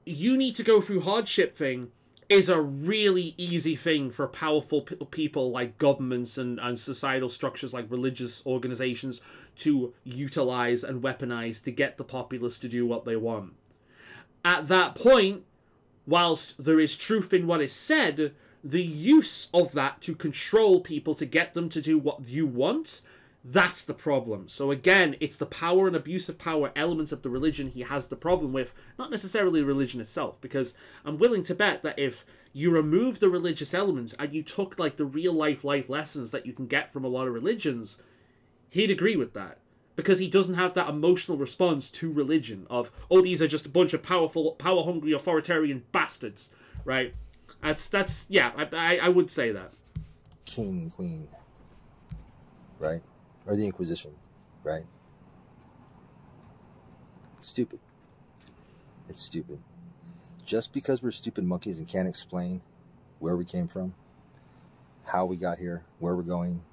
you need to go through hardship thing is a really easy thing for powerful people like governments and societal structures like religious organizations to utilize and weaponize to get the populace to do what they want. At that point, whilst there is truth in what is said, the use of that to control people to get them to do what you want, that's the problem. So again, it's the power and abuse of power elements of the religion he has the problem with, not necessarily religion itself, because I'm willing to bet that if you remove the religious elements and you took like the real life lessons that you can get from a lot of religions, he'd agree with that. Because he doesn't have that emotional response to religion of, oh, these are just a bunch of power-hungry, authoritarian bastards, right? That's yeah, I would say that. King and queen, right? Or the Inquisition, right? It's stupid. It's stupid. Just because we're stupid monkeys and can't explain where we came from, how we got here, where we're going,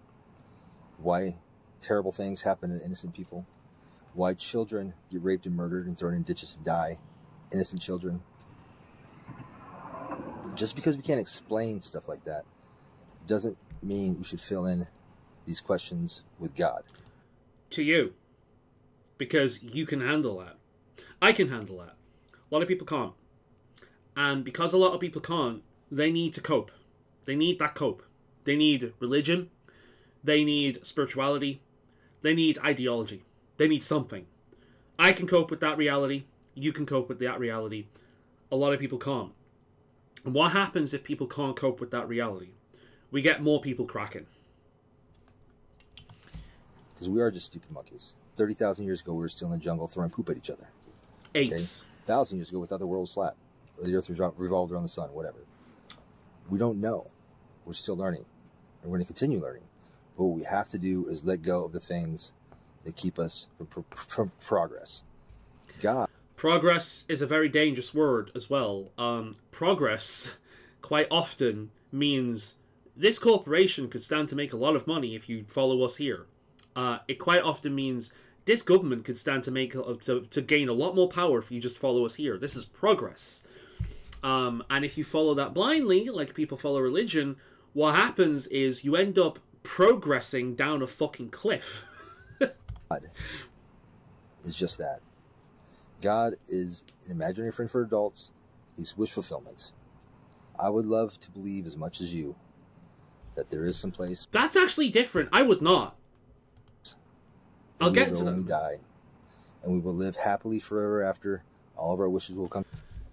why terrible things happen to innocent people, why children get raped and murdered and thrown in ditches to die, innocent children. Just because we can't explain stuff like that doesn't mean we should fill in these questions with God. To you. Because you can handle that. I can handle that. A lot of people can't. And because a lot of people can't, they need to cope. They need that cope. They need religion. They need spirituality. They need ideology. They need something. I can cope with that reality. You can cope with that reality. A lot of people can't. And what happens if people can't cope with that reality? We get more people cracking. Because we are just stupid monkeys. 30,000 years ago, we were still in the jungle throwing poop at each other. Apes. Okay? 1,000 years ago, we thought the world was flat. Or the earth revolved around the sun, whatever. We don't know. We're still learning. And we're going to continue learning. But what we have to do is let go of the things that keep us from progress. God. Progress is a very dangerous word as well. Progress quite often means this corporation could stand to make a lot of money if you follow us here. It quite often means this government could stand to make to gain a lot more power if you just follow us here. This is progress. And if you follow that blindly, like people follow religion, what happens is you end up progressing down a fucking cliff. God is just that. God is an imaginary friend for adults. He's wish fulfillment. I would love to believe as much as you that there is some place. That's actually different. I would not. I'll get to that. When we die, and we will live happily forever after. All of our wishes will come.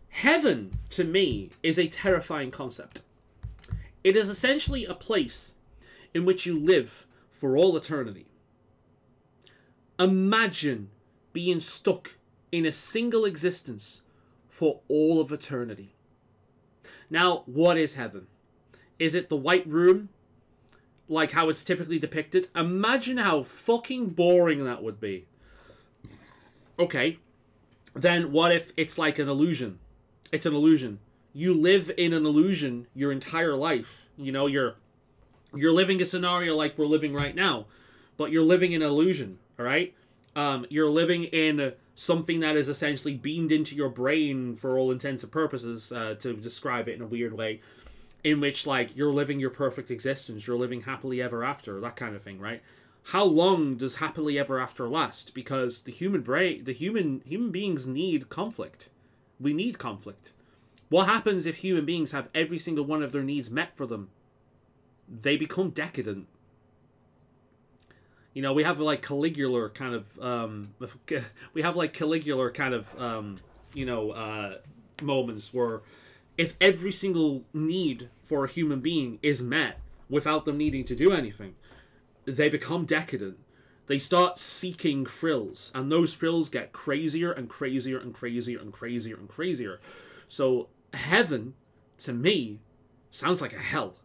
Heaven, to me, is a terrifying concept. It is essentially a place in which you live for all eternity. Imagine being stuck in a single existence for all of eternity. Now, what is heaven? Is it the white room? Like how it's typically depicted? Imagine how fucking boring that would be. Okay. Then what if it's like an illusion? It's an illusion. You live in an illusion your entire life. You know, you're living a scenario like we're living right now, but you're living in an illusion, all right? You're living in something that is essentially beamed into your brain for all intents and purposes, to describe it in a weird way, in which, like, you're living your perfect existence, you're living happily ever after, that kind of thing, right? How long does happily ever after last? Because the human brain, human beings need conflict. We need conflict. What happens if human beings have every single one of their needs met for them? They become decadent. You know, we have like Caligula kind of, moments where if every single need for a human being is met without them needing to do anything, they become decadent. They start seeking frills, and those frills get crazier and crazier and crazier and crazier and crazier. So heaven, to me, sounds like a hell.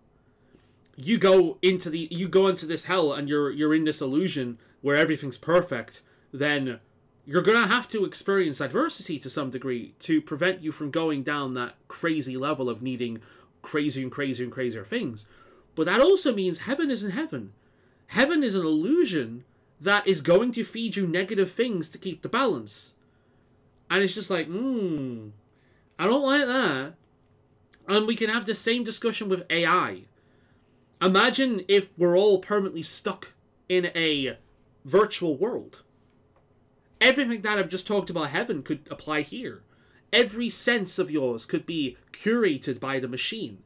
You go into this hell and you're in this illusion where everything's perfect, then you're gonna have to experience adversity to some degree to prevent you from going down that crazy level of needing crazier and crazier and crazier things. But that also means heaven isn't heaven. Heaven is an illusion that is going to feed you negative things to keep the balance. And it's just like, I don't like that. And we can have the same discussion with AI. Imagine if we're all permanently stuck in a virtual world. Everything that I've just talked about heaven could apply here. Every sense of yours could be curated by the machine.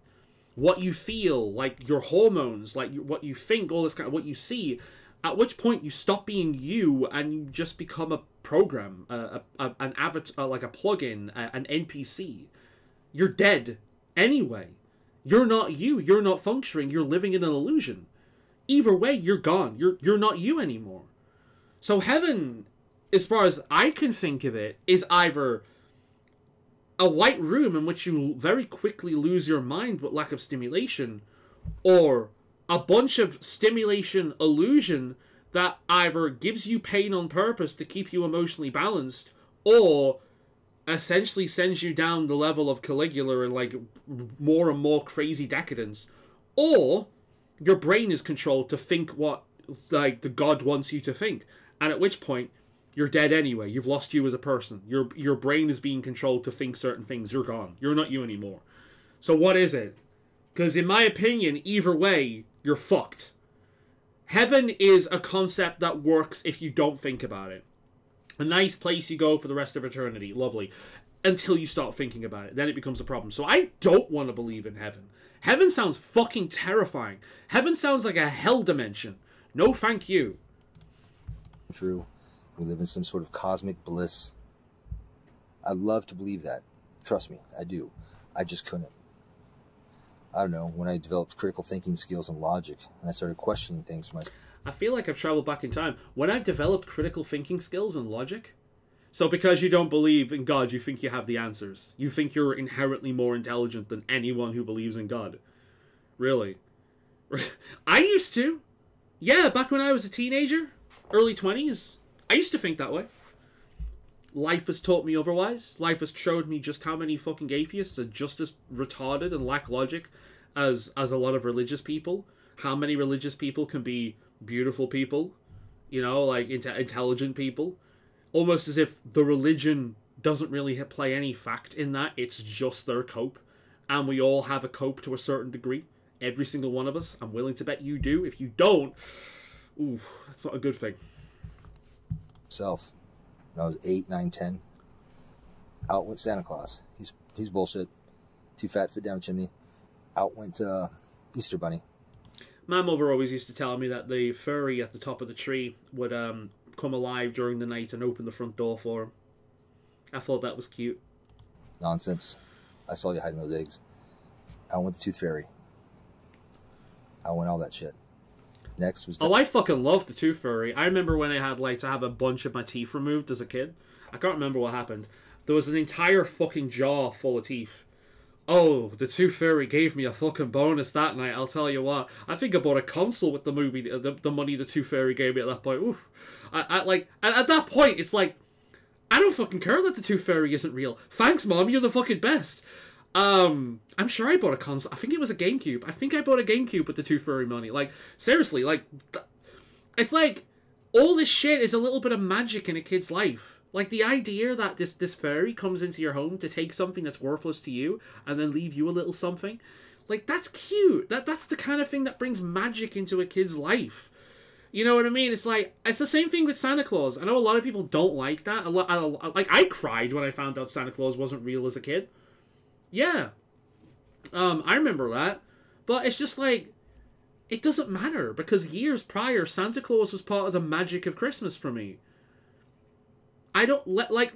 What you feel, like your hormones, like what you think, all this kind of what you see. At which point you stop being you and you just become a program, an avatar, like a plugin, an NPC. You're dead anyway. You're not you. You're not functioning. You're living in an illusion. Either way, you're gone. You're not you anymore. So heaven, as far as I can think of it, is either a white room in which you very quickly lose your mind with lack of stimulation, or a bunch of stimulation illusion that either gives you pain on purpose to keep you emotionally balanced, or essentially sends you down the level of Caligula and like more and more crazy decadence, or your brain is controlled to think what like the god wants you to think, and at which point you're dead anyway. You've lost you as a person. Your brain is being controlled to think certain things. You're gone. You're not you anymore. So what is it? Because in my opinion, either way, you're fucked. Heaven is a concept that works if you don't think about it. A nice place you go for the rest of eternity. Lovely. Until you start thinking about it. Then it becomes a problem. So I don't want to believe in heaven. Heaven sounds fucking terrifying. Heaven sounds like a hell dimension. No thank you. True. We live in some sort of cosmic bliss. I'd love to believe that. Trust me, I do. I just couldn't. I don't know, when I developed critical thinking skills and logic, and I started questioning things for myself. I feel like I've traveled back in time. When I've developed critical thinking skills and logic, so because you don't believe in God, you think you have the answers. You think you're inherently more intelligent than anyone who believes in God. Really. I used to. Yeah, back when I was a teenager, early 20s, I used to think that way. Life has taught me otherwise. Life has showed me just how many fucking atheists are just as retarded and lack logic as a lot of religious people. How many religious people can be beautiful people, you know, like intelligent people. Almost as if the religion doesn't really play any fact in that. It's just their cope. And we all have a cope to a certain degree. Every single one of us. I'm willing to bet you do. If you don't, ooh, that's not a good thing. Self. When I was 8, 9, 10, out went Santa Claus. He's bullshit. Too fat, fit down the chimney. Out went Easter Bunny. My mother always used to tell me that the furry at the top of the tree would come alive during the night and open the front door for him. I thought that was cute. Nonsense. I saw you hiding those eggs. Out went the Tooth Fairy. Out went all that shit. Next was... Oh, I fucking love the Tooth Fairy. I remember when I had, like, to have a bunch of my teeth removed as a kid. I can't remember what happened. There was an entire fucking jaw full of teeth. Oh, the Tooth Fairy gave me a fucking bonus that night, I'll tell you what. I think I bought a console with the movie, the money the Tooth Fairy gave me at that point. Oof. At that point, it's like, I don't fucking care that the Tooth Fairy isn't real. Thanks, Mom, you're the fucking best. I'm sure I bought a console. I think it was a GameCube. I think I bought a GameCube with the Tooth Fairy money. Like, seriously, like, it's like, all this shit is a little bit of magic in a kid's life. Like, the idea that this fairy comes into your home to take something that's worthless to you and then leave you a little something. Like, that's cute. That's the kind of thing that brings magic into a kid's life. You know what I mean? It's like, it's the same thing with Santa Claus. I know a lot of people don't like that. I cried when I found out Santa Claus wasn't real as a kid. Yeah. I remember that. But it's just like, it doesn't matter, because years prior, Santa Claus was part of the magic of Christmas for me. I don't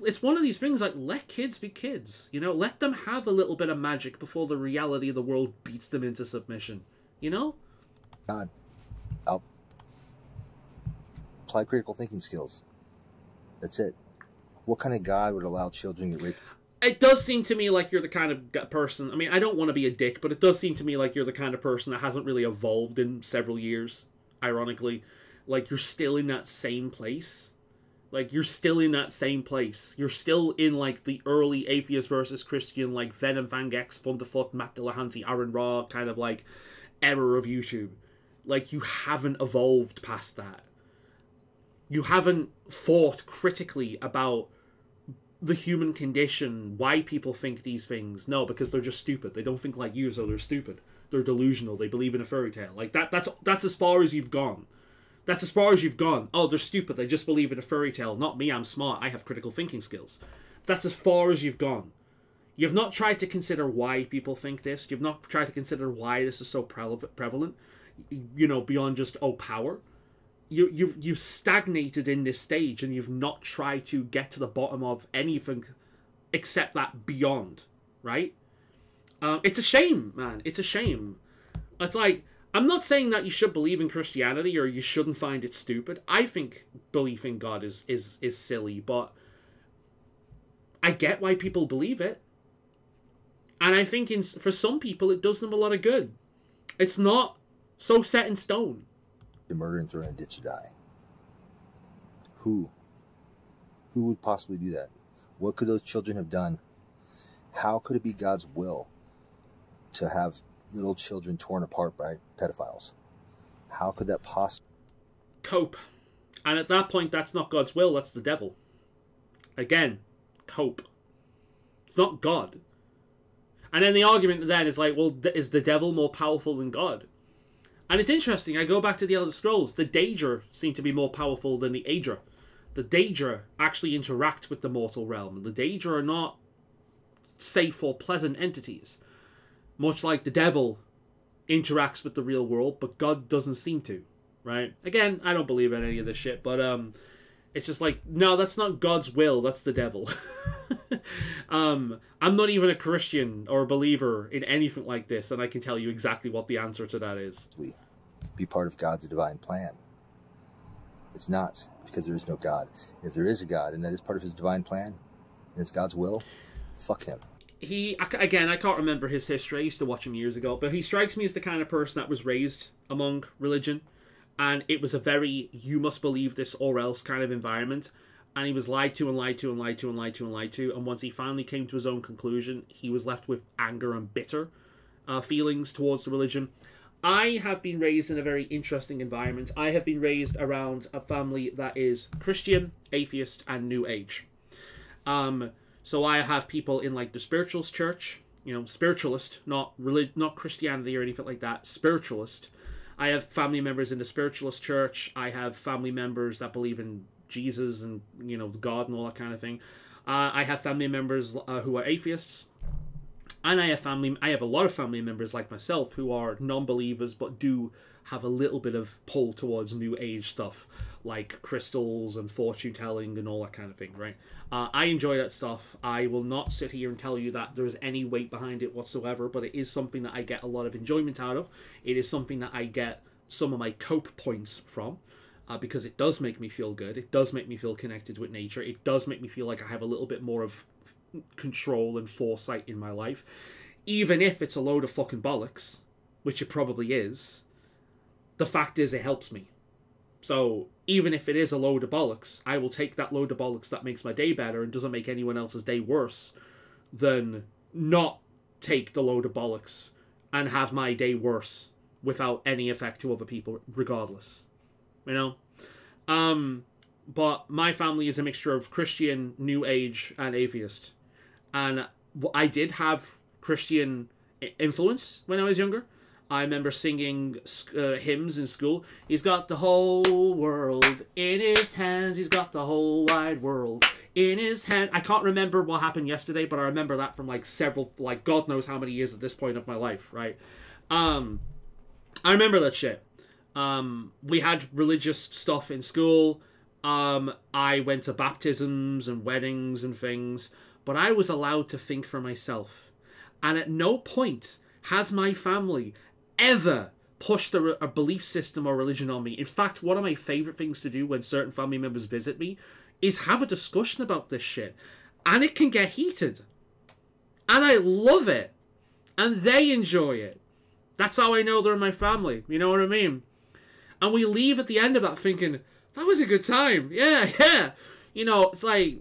it's one of these things, like, let kids be kids, you know? Let them have a little bit of magic before the reality of the world beats them into submission, you know? God. I'll apply critical thinking skills. That's it. What kind of God would allow children to get raped? It does seem to me like you're the kind of person... I mean, I don't want to be a dick, but it does seem to me like you're the kind of person that hasn't really evolved in several years, ironically. Like, you're still in that same place. Like, you're still in that same place. You're still in, like, the early atheist versus Christian, like, Venom, Vangex, Thunderfoot, Matt Dillahunty, Aaron Ra kind of, like, era of YouTube. Like, you haven't evolved past that. You haven't thought critically about the human condition, why people think these things. No, because they're just stupid. They don't think like you, so they're stupid. They're delusional. They believe in a fairy tale. Like, that's as far as you've gone. That's as far as you've gone. Oh, they're stupid. They just believe in a fairy tale. Not me, I'm smart. I have critical thinking skills. That's as far as you've gone. You've not tried to consider why people think this. You've not tried to consider why this is so prevalent. You know, beyond just, oh, power. You've stagnated in this stage, and you've not tried to get to the bottom of anything except that beyond, right? It's a shame, man. It's a shame. It's like, I'm not saying that you should believe in Christianity or you shouldn't find it stupid. I think belief in God is silly, but I get why people believe it. And I think for some people it does them a lot of good. It's not so set in stone. To murder and throw in a ditch to die. Who would possibly do that? What could those children have done? How could it be God's will to have little children torn apart by pedophiles? How could that possibly cope? And at that point, that's not God's will, that's the devil. Again, cope. It's not God. And then the argument then is like, well, is the devil more powerful than God? And it's interesting, I go back to the Elder Scrolls. The Daedra seem to be more powerful than the Aedra. The Daedra actually interact with the mortal realm. The Daedra are not safe or pleasant entities. Much like the devil interacts with the real world, but God doesn't seem to, right? Again, I don't believe in any of this shit, but it's just like, no, that's not God's will, that's the devil. I'm not even a Christian or a believer in anything like this, and I can tell you exactly what the answer to that is. be part of God's divine plan? It's not, because there is no God. If there is a God, and that is part of his divine plan, and it's God's will, fuck him. Again, I can't remember his history. I used to watch him years ago, but he strikes me as the kind of person that was raised among religion, and it was a very you must believe this or else kind of environment, and he was lied to and lied to and lied to and lied to and lied to, and once he finally came to his own conclusion, he was left with anger and bitter feelings towards the religion. I have been raised in a very interesting environment. I have been raised around a family that is Christian, atheist, and New Age. So I have people in like the spiritualist church, you know, spiritualist, not Christianity or anything like that, spiritualist. I have family members in the spiritualist church. I have family members that believe in Jesus and, you know, God and all that kind of thing. I have family members who are atheists. And I have a lot of family members like myself who are non-believers but do have a little bit of pull towards New Age stuff, like crystals and fortune telling and all that kind of thing, right? I enjoy that stuff. I will not sit here and tell you that there's any weight behind it whatsoever, but it is something that I get a lot of enjoyment out of. It is something that I get some of my cope points from, because it does make me feel good. It does make me feel connected with nature. It does make me feel like I have a little bit more of control and foresight in my life, even if it's a load of fucking bollocks, which it probably is. The fact is, it helps me. So even if it is a load of bollocks, I will take that load of bollocks that makes my day better and doesn't make anyone else's day worse than not take the load of bollocks and have my day worse without any effect to other people regardless, you know. But my family is a mixture of Christian, New Age, and atheist. And I did have Christian influence when I was younger. I remember singing hymns in school. He's got the whole world in his hands. He's got the whole wide world in his hand. I can't remember what happened yesterday, but I remember that from like several, like God knows how many years at this point of my life, right? I remember that shit. We had religious stuff in school. I went to baptisms and weddings and things, but I was allowed to think for myself. And at no point has my family ever pushed a belief system or religion on me. In fact, one of my favorite things to do when certain family members visit me is have a discussion about this shit. And it can get heated. And I love it. And they enjoy it. That's how I know they're my family. You know what I mean? And we leave at the end of that thinking, that was a good time. Yeah. You know, it's like,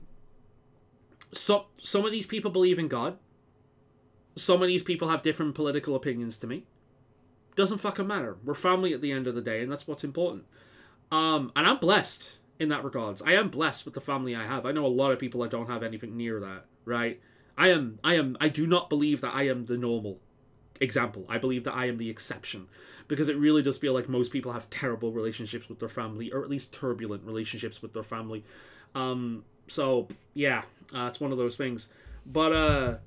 some of these people believe in God. Some of these people have different political opinions to me. Doesn't fucking matter. We're family at the end of the day, and that's what's important. And I'm blessed in that regards. I am blessed with the family I have. I know a lot of people that don't have anything near that, right? I do not believe that I am the normal example. I believe that I am the exception, because it really does feel like most people have terrible relationships with their family, or at least turbulent relationships with their family. So yeah, it's one of those things. But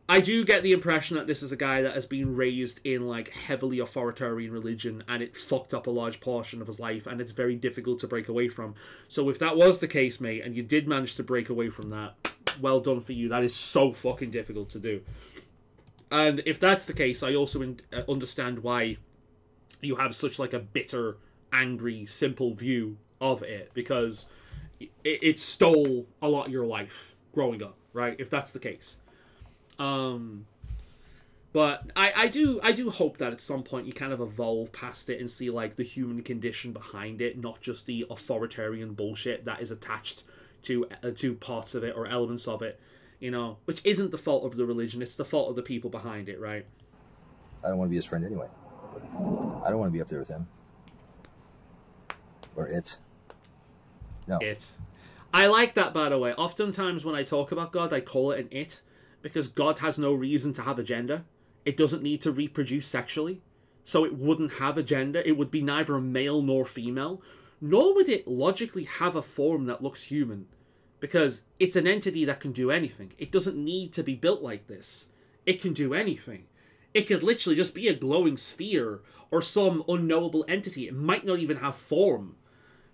I do get the impression that this is a guy that has been raised in like heavily authoritarian religion, and it fucked up a large portion of his life, and it's very difficult to break away from. So if that was the case, mate, and you did manage to break away from that, well done for you. That is so fucking difficult to do. And if that's the case, I also understand why you have such like a bitter, angry, simple view of it, because it stole a lot of your life growing up, right? If that's the case. But I do hope that at some point you kind of evolve past it and see like the human condition behind it, not just the authoritarian bullshit that is attached to parts of it or elements of it, you know, which isn't the fault of the religion, it's the fault of the people behind it, right? I don't want to be his friend anyway. I don't want to be up there with him. Or it. No. It. I like that, by the way. Oftentimes when I talk about God, I call it an it, because God has no reason to have a gender. It doesn't need to reproduce sexually, so it wouldn't have a gender. It would be neither male nor female, nor would it logically have a form that looks human, because it's an entity that can do anything. It doesn't need to be built like this. It can do anything. It could literally just be a glowing sphere or some unknowable entity. It might not even have form.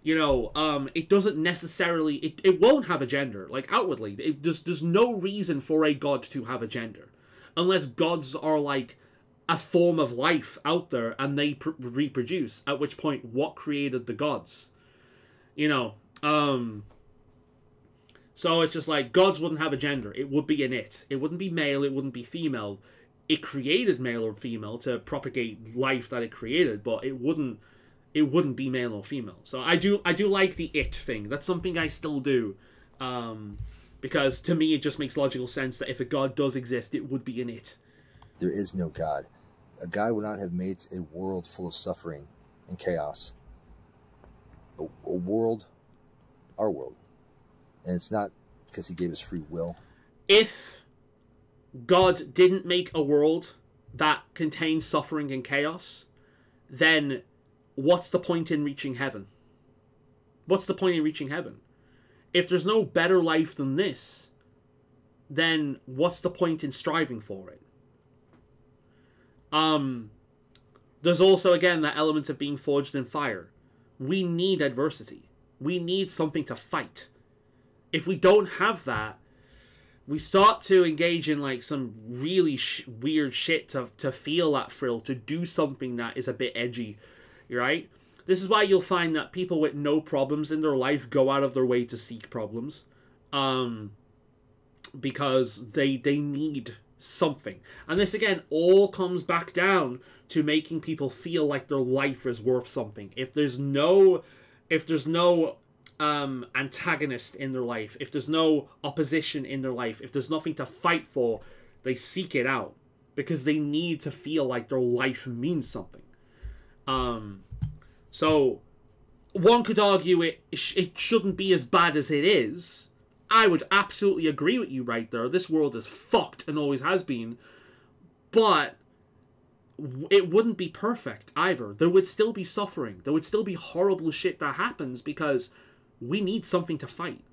You know, it doesn't necessarily... It won't have a gender, like, outwardly. There's no reason for a god to have a gender. Unless gods are, like, a form of life out there and they reproduce. At which point, what created the gods? You know, so it's just like, gods wouldn't have a gender. It would be an it. It wouldn't be male, it wouldn't be female. It created male or female to propagate life that it created, but it wouldn't be male or female. So I do like the it thing. That's something I still do. Because to me it just makes logical sense that if a god does exist, it would be an it. There is no God. A God would not have made a world full of suffering and chaos. A world, our world. And it's not because he gave us free will. If God didn't make a world that contains suffering and chaos, then what's the point in reaching heaven? What's the point in reaching heaven? If there's no better life than this, then what's the point in striving for it? There's also, again, that element of being forged in fire. We need adversity. We need something to fight. If we don't have that, we start to engage in like some really weird shit to feel that thrill, to do something that is a bit edgy, right? This is why you'll find that people with no problems in their life go out of their way to seek problems, because they need something. And this again all comes back down to making people feel like their life is worth something. If there's no antagonist in their life, if there's no opposition in their life, if there's nothing to fight for, they seek it out because they need to feel like their life means something. So one could argue it shouldn't be as bad as it is. I would absolutely agree with you right there. This world is fucked and always has been, but it wouldn't be perfect either. There would still be suffering. There would still be horrible shit that happens because we need something to fight.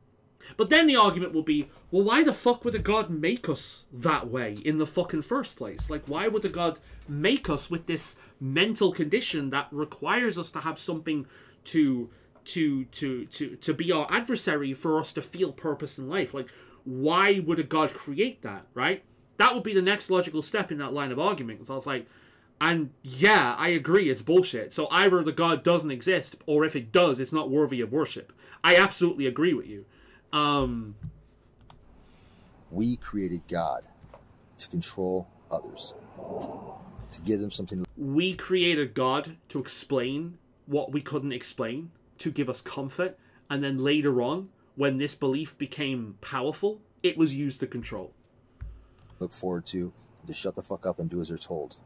But then the argument will be, well, why the fuck would a god make us that way in the fucking first place? Like, why would a god make us with this mental condition that requires us to have something to be our adversary for us to feel purpose in life? Like, why would a god create that, right? That would be the next logical step in that line of argument. So I was like, and yeah, I agree, it's bullshit. So either the god doesn't exist, or if it does, it's not worthy of worship. I absolutely agree with you. We created God to control others, to give them something. We created God to explain what we couldn't explain, to give us comfort, and then later on, when this belief became powerful, it was used to control. Look forward to shut the fuck up and do as they're told.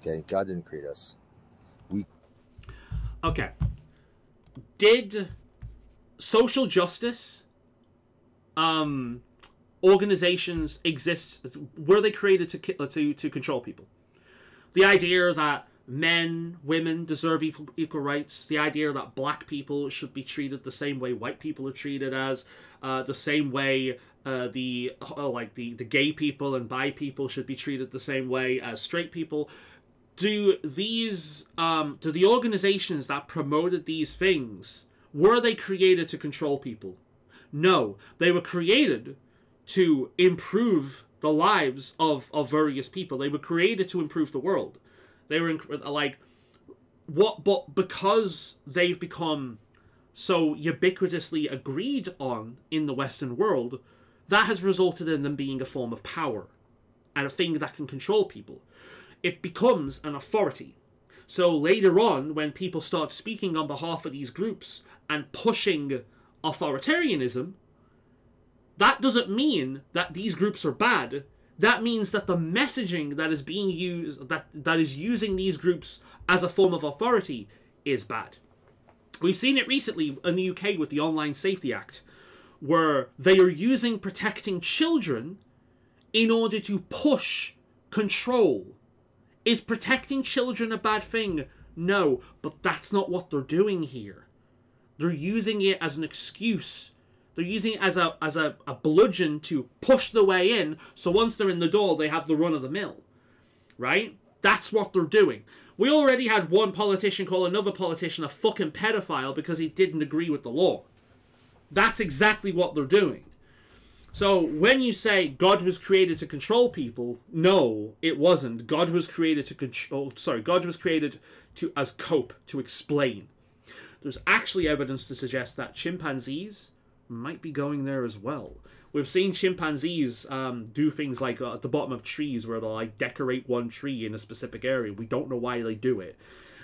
Okay, God didn't create us. Okay. Did social justice organizations exist? Were they created to control people? The idea that men, women deserve equal rights, the idea that black people should be treated the same way white people are treated, as the same way the gay people and bi people should be treated the same way as straight people. Do the organizations that promoted these things, were they created to control people? No, they were created to improve the lives of various people. They were created to improve the world. They were but because they've become so ubiquitously agreed on in the Western world, that has resulted in them being a form of power and a thing that can control people. It becomes an authority. So later on, when people start speaking on behalf of these groups and pushing authoritarianism, that doesn't mean that these groups are bad. That means that the messaging that is being used, that is using these groups as a form of authority, is bad. We've seen it recently in the UK with the Online Safety Act, where they are using protecting children in order to push control. Is protecting children a bad thing? No, but that's not what they're doing here. They're using it as an excuse. They're using it as a bludgeon to push the way in, so once they're in the door, they have the run of the mill. Right? That's what they're doing. We already had one politician call another politician a fucking pedophile because he didn't agree with the law. That's exactly what they're doing. So when you say God was created to control people, no, it wasn't. God was created to control. Sorry, God was created to as cope, to explain. There's actually evidence to suggest that chimpanzees might be going there as well. We've seen chimpanzees do things like at the bottom of trees where they'll like decorate one tree in a specific area. We don't know why they do it.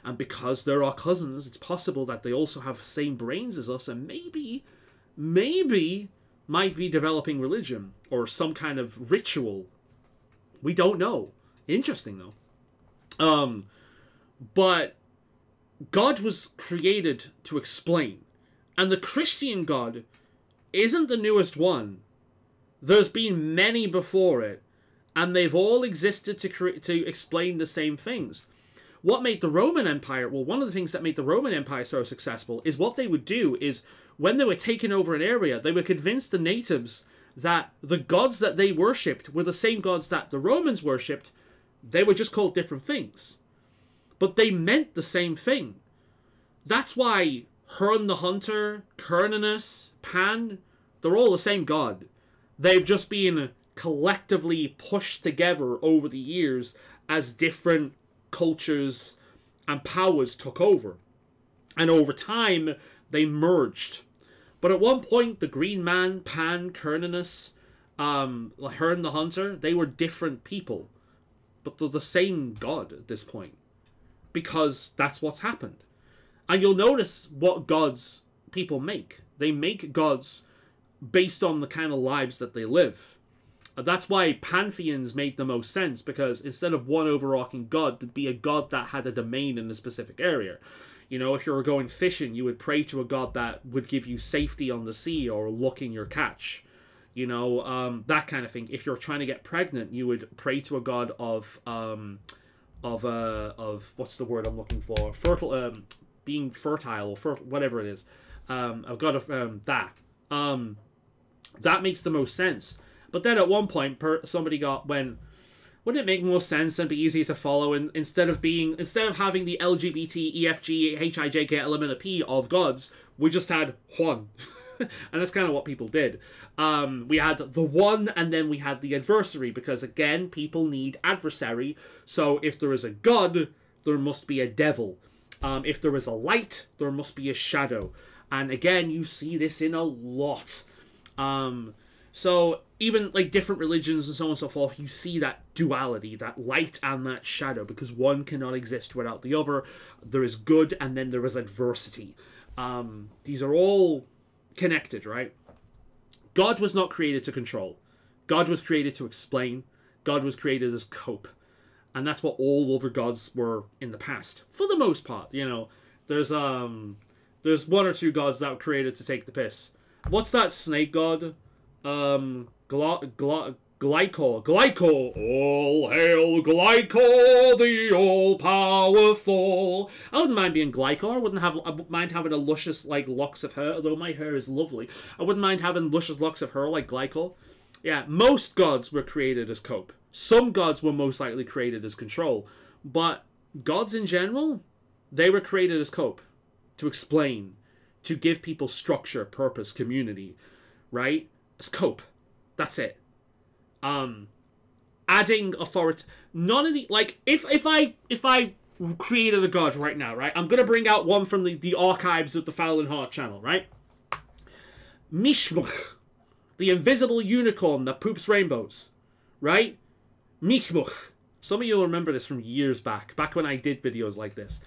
And because they're our cousins, it's possible that they also have the same brains as us and maybe might be developing religion or some kind of ritual. We don't know. Interesting though. But God was created to explain. And the Christian God isn't the newest one. There's been many before it, and they've all existed to explain the same things. What made the Roman Empire, well, one of the things that made the Roman Empire so successful is what they would do is, when they were taking over an area, they would convince the natives that the gods that they worshipped were the same gods that the Romans worshipped. They were just called different things. But they meant the same thing. That's why Herne the Hunter, Cernunnos, Pan, they're all the same god. They've just been collectively pushed together over the years as different cultures and powers took over. And over time, they merged. But at one point, the Green Man, Pan, Cernunnos, Herne the Hunter, they were different people. But they're the same god at this point. Because that's what's happened. And you'll notice what gods people make. They make gods based on the kind of lives that they live. That's why pantheons made the most sense, because instead of one overarching god, there'd be a god that had a domain in a specific area. You know, if you were going fishing, you would pray to a god that would give you safety on the sea or luck in your catch. You know, that kind of thing. If you're trying to get pregnant, you would pray to a god of what's the word I'm looking for? Being fertile or whatever it is. A god of that. That makes the most sense. But then at one point, somebody wouldn't it make more sense and be easier to follow? And instead of having the LGBT, EFG, HIJK, element of P of gods, we just had one. And that's kind of what people did. We had the one, and then we had the adversary, because again, people need adversary. So if there is a god, there must be a devil. If there is a light, there must be a shadow. And again, you see this in a lot. So even like different religions and so on and so forth, you see that duality, that light and that shadow, because one cannot exist without the other. There is good and then there is adversity. These are all connected, right? God was not created to control. God was created to explain. God was created as cope. And that's what all other gods were in the past. For the most part, you know. There's one or two gods that were created to take the piss. What's that snake god? Glycor. All hail Glycor, the all-powerful. I wouldn't mind being Glycor. I wouldn't mind having a luscious, like, locks of hair, although my hair is lovely. I wouldn't mind having luscious locks of hair like Glycor. Yeah, most gods were created as cope. Some gods were most likely created as control. But gods in general, they were created as cope. To explain. To give people structure, purpose, community. Right? As cope. That's it. Adding authority. None of the, like, if I created a god right now, right? I'm gonna bring out one from the archives of the Fowl and Heart channel, right? Mishmuch. The invisible unicorn that poops rainbows. Right? Mishmuch. Some of you will remember this from years back when I did videos like this.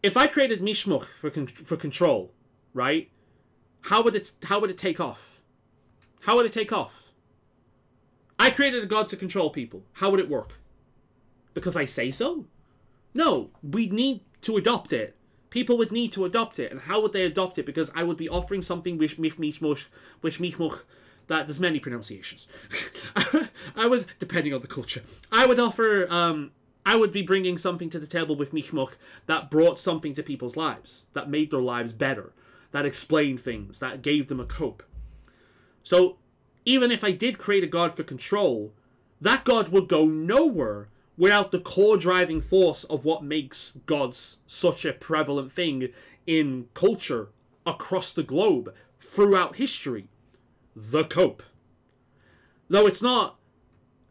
If I created Mishmuch for control, right? how would it take off? How would it take off? I created a god to control people. How would it work? Because I say so? No, we need to adopt it. People would need to adopt it. And how would they adopt it? Because I would be offering something which that there's many pronunciations. I was, depending on the culture, I would offer, I would be bringing something to the table with Michmuch that brought something to people's lives, that made their lives better, that explained things, that gave them a cope. So, even if I did create a god for control, that god would go nowhere without the core driving force of what makes gods such a prevalent thing in culture across the globe throughout history. The cope. Though it's not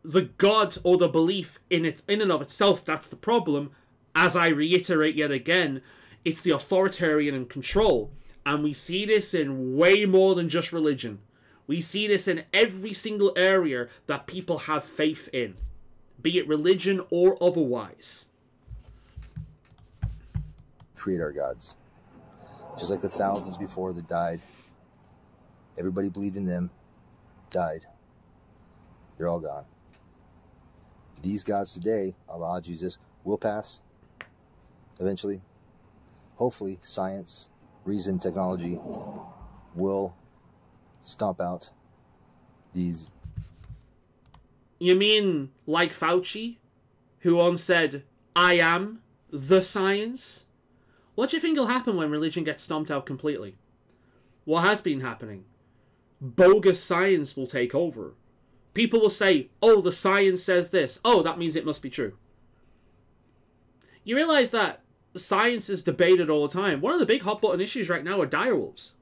the god or the belief in and of itself that's the problem, as I reiterate yet again, it's the authoritarian and control. And we see this in way more than just religion. We see this in every single area that people have faith in, be it religion or otherwise. Create our gods. Just like the thousands before that died. Everybody believed in them, died. They're all gone. These gods today, Allah, Jesus, will pass eventually. Hopefully, science, reason, technology will stomp out these. You mean like Fauci, who once said, I am the science? What do you think will happen when religion gets stomped out completely? What has been happening? Bogus science will take over. People will say, oh, the science says this. Oh, that means it must be true. You realize that science is debated all the time. One of the big hot button issues right now are direwolves.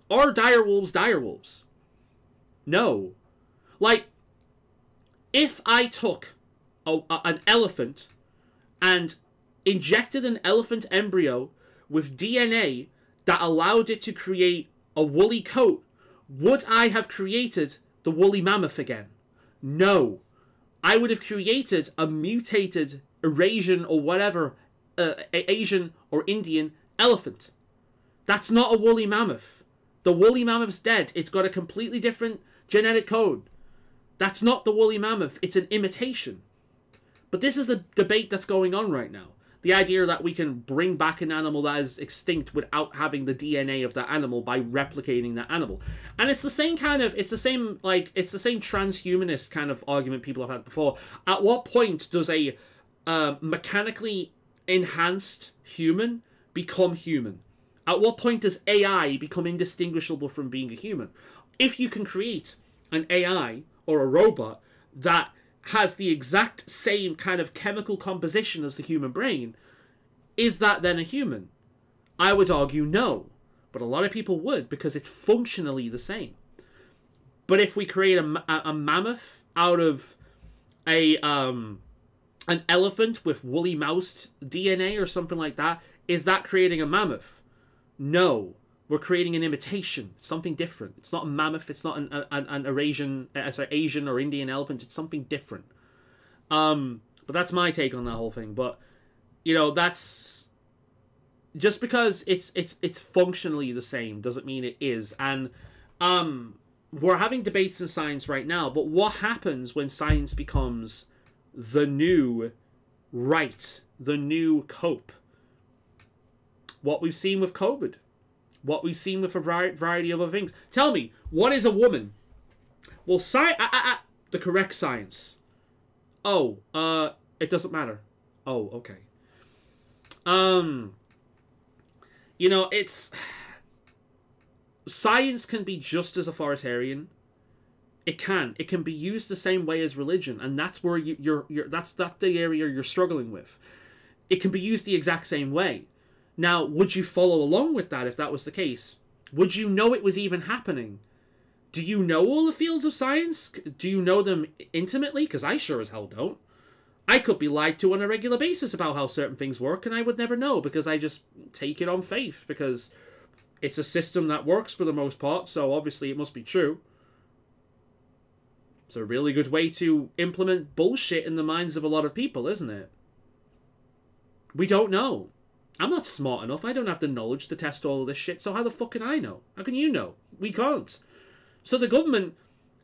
Are direwolves direwolves? No. Like, if I took an elephant and injected an elephant embryo with DNA that allowed it to create a woolly coat, would I have created the woolly mammoth again? No. I would have created a mutated Eurasian or whatever, Asian or Indian elephant. That's not a woolly mammoth. The woolly mammoth's dead. It's got a completely different genetic code. That's not the woolly mammoth. It's an imitation. But this is the debate that's going on right now. The idea that we can bring back an animal that is extinct without having the DNA of that animal by replicating that animal. And it's the same kind of, it's the same transhumanist kind of argument people have had before. At what point does a mechanically enhanced human become human? At what point does AI become indistinguishable from being a human? If you can create an AI or a robot that has the exact same kind of chemical composition as the human brain, is that then a human? I would argue no, but a lot of people would, because it's functionally the same. But if we create a mammoth out of an elephant with woolly mouse DNA or something like that, is that creating a mammoth? No. We're creating an imitation, something different. It's not a mammoth. It's not an Asian or Indian elephant. It's something different. But that's my take on that whole thing. But you know, that's just because it's functionally the same doesn't mean it is. And we're having debates in science right now. But what happens when science becomes the new right, the new cope? What we've seen with COVID. What we've seen with a variety of other things. Tell me, what is a woman? Well, the correct science. Oh, it doesn't matter. Oh, okay. You know, it's... Science can be just as authoritarian. It can. It can be used the same way as religion, and that's where that's the area you're struggling with. It can be used the exact same way. Now, would you follow along with that if that was the case? Would you know it was even happening? Do you know all the fields of science? Do you know them intimately? Because I sure as hell don't. I could be lied to on a regular basis about how certain things work, and I would never know because I just take it on faith because it's a system that works for the most part, so obviously it must be true. It's a really good way to implement bullshit in the minds of a lot of people, isn't it? We don't know. I'm not smart enough. I don't have the knowledge to test all of this shit. So how the fuck can I know? How can you know? We can't. So the government,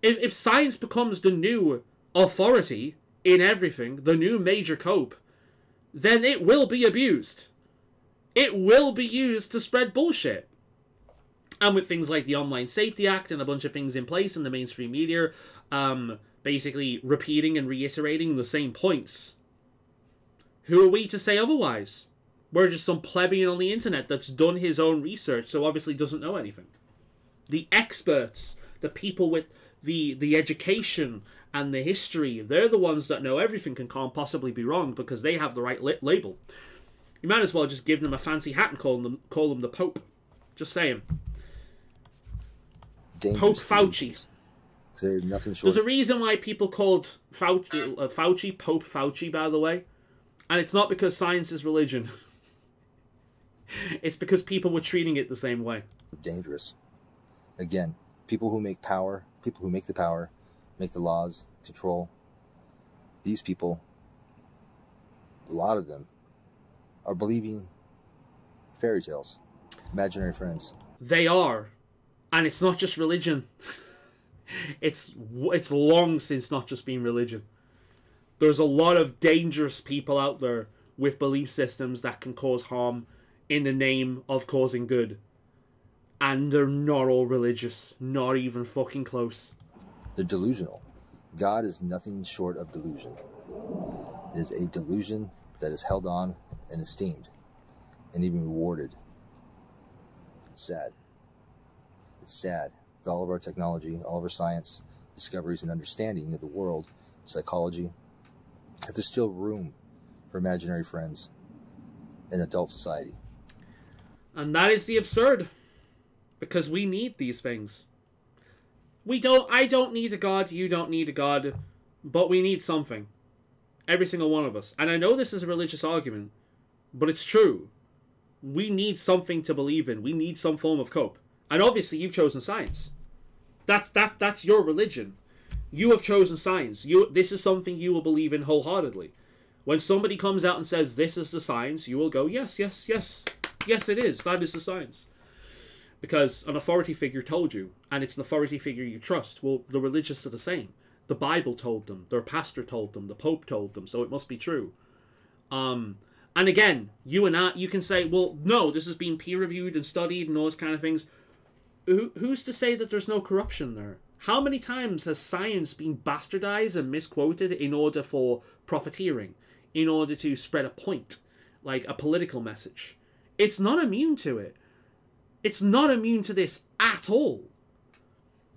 if science becomes the new authority in everything, the new major cope, then it will be abused. It will be used to spread bullshit. And with things like the Online Safety Act and a bunch of things in place in the mainstream media, basically repeating and reiterating the same points. Who are we to say otherwise? We're just some plebeian on the internet that's done his own research, so obviously doesn't know anything. The experts, the people with the education and the history, they're the ones that know everything and can't possibly be wrong because they have the right label. You might as well just give them a fancy hat and call them the Pope. Just saying. Pope Fauci. There's a reason why people called Fauci Pope Fauci, by the way. And it's not because science is religion. It's because people were treating it the same way. Dangerous. Again, people who make power, people who make the power, make the laws, control. These people, a lot of them, are believing fairy tales, imaginary friends. They are. And it's not just religion. It's long since not just been religion. There's a lot of dangerous people out there with belief systems that can cause harm in the name of causing good. And they're not all religious. Not even fucking close. They're delusional. God is nothing short of delusion. It is a delusion that is held on and esteemed and even rewarded. It's sad. It's sad with all of our technology, all of our science, discoveries, and understanding of the world, psychology, that there's still room for imaginary friends in adult society. And that is the absurd. Because we need these things. I don't need a God, you don't need a God, but we need something. Every single one of us. And I know this is a religious argument, but it's true. We need something to believe in. We need some form of cope. And obviously you've chosen science. That's your religion. You have chosen science. This is something you will believe in wholeheartedly. When somebody comes out and says this is the science, you will go, yes, yes, yes. Yes, it is. That is the science. Because an authority figure told you, and it's an authority figure you trust. Well, the religious are the same. The Bible told them, their pastor told them, the Pope told them, so it must be true. And again, you can say, well, no, this has been peer-reviewed and studied and all those kind of things. Who's to say that there's no corruption there? How many times has science been bastardized and misquoted in order for profiteering, in order to spread a point, like a political message? It's not immune to it. It's not immune to this at all.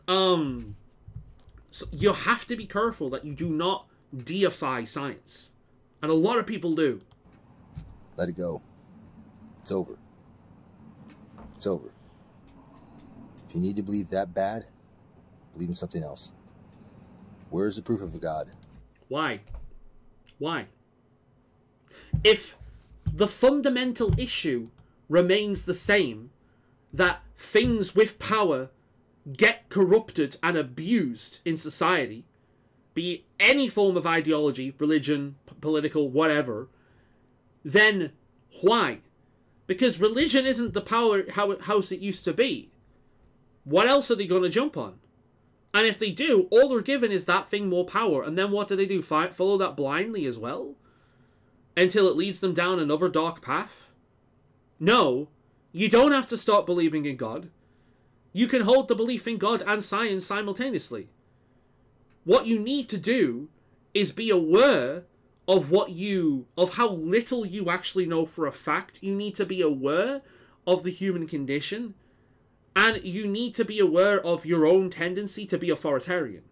So you have to be careful that you do not deify science. And a lot of people do. Let it go. It's over. It's over. If you need to believe that bad, believe in something else. Where's the proof of a God? Why? Why? If the fundamental issue remains the same, that things with power get corrupted and abused in society, be it any form of ideology, religion, political, whatever, then why? Because religion isn't the powerhouse it used to be. What else are they going to jump on? And if they do, all they're given is that thing more power. And then what do? Follow that blindly as well? Until it leads them down another dark path? No. You don't have to stop believing in God. You can hold the belief in God and science simultaneously. What you need to do is be aware of how little you actually know for a fact. You need to be aware of the human condition. And you need to be aware of your own tendency to be authoritarian,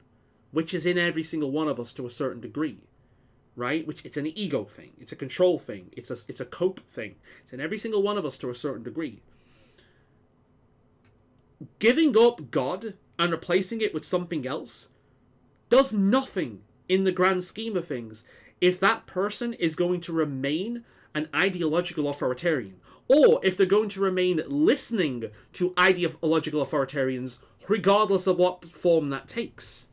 which is in every single one of us to a certain degree. Right? Which it's an ego thing. It's a control thing. It's a cope thing. It's in every single one of us to a certain degree. Giving up God and replacing it with something else does nothing in the grand scheme of things if that person is going to remain an ideological authoritarian, or if they're going to remain listening to ideological authoritarians regardless of what form that takes.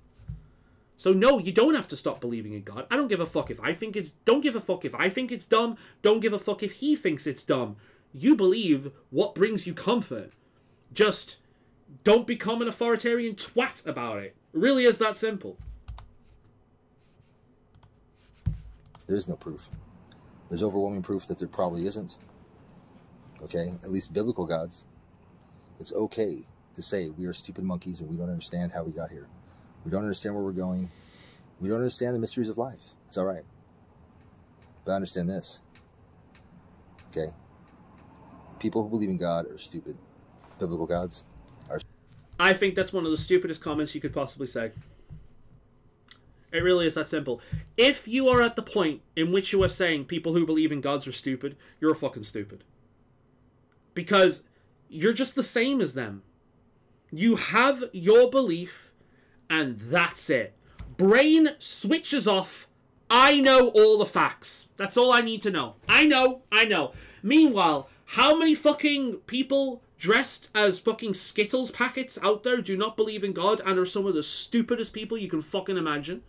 So no, you don't have to stop believing in God. I don't give a fuck if I think it's... Don't give a fuck if I think it's dumb. Don't give a fuck if he thinks it's dumb. You believe what brings you comfort. Just don't become an authoritarian twat about it. It really is that simple. There is no proof. There's overwhelming proof that there probably isn't. Okay? At least biblical gods. It's okay to say we are stupid monkeys and we don't understand how we got here. We don't understand where we're going. We don't understand the mysteries of life. It's all right. But I understand this. Okay? People who believe in God are stupid. Biblical gods are... I think that's one of the stupidest comments you could possibly say. It really is that simple. If you are at the point in which you are saying people who believe in gods are stupid, you're fucking stupid. Because you're just the same as them. You have your belief, and that's it. Brain switches off. I know all the facts. That's all I need to know. I know. Meanwhile, how many fucking people dressed as fucking Skittles packets out there do not believe in God and are some of the stupidest people you can fucking imagine?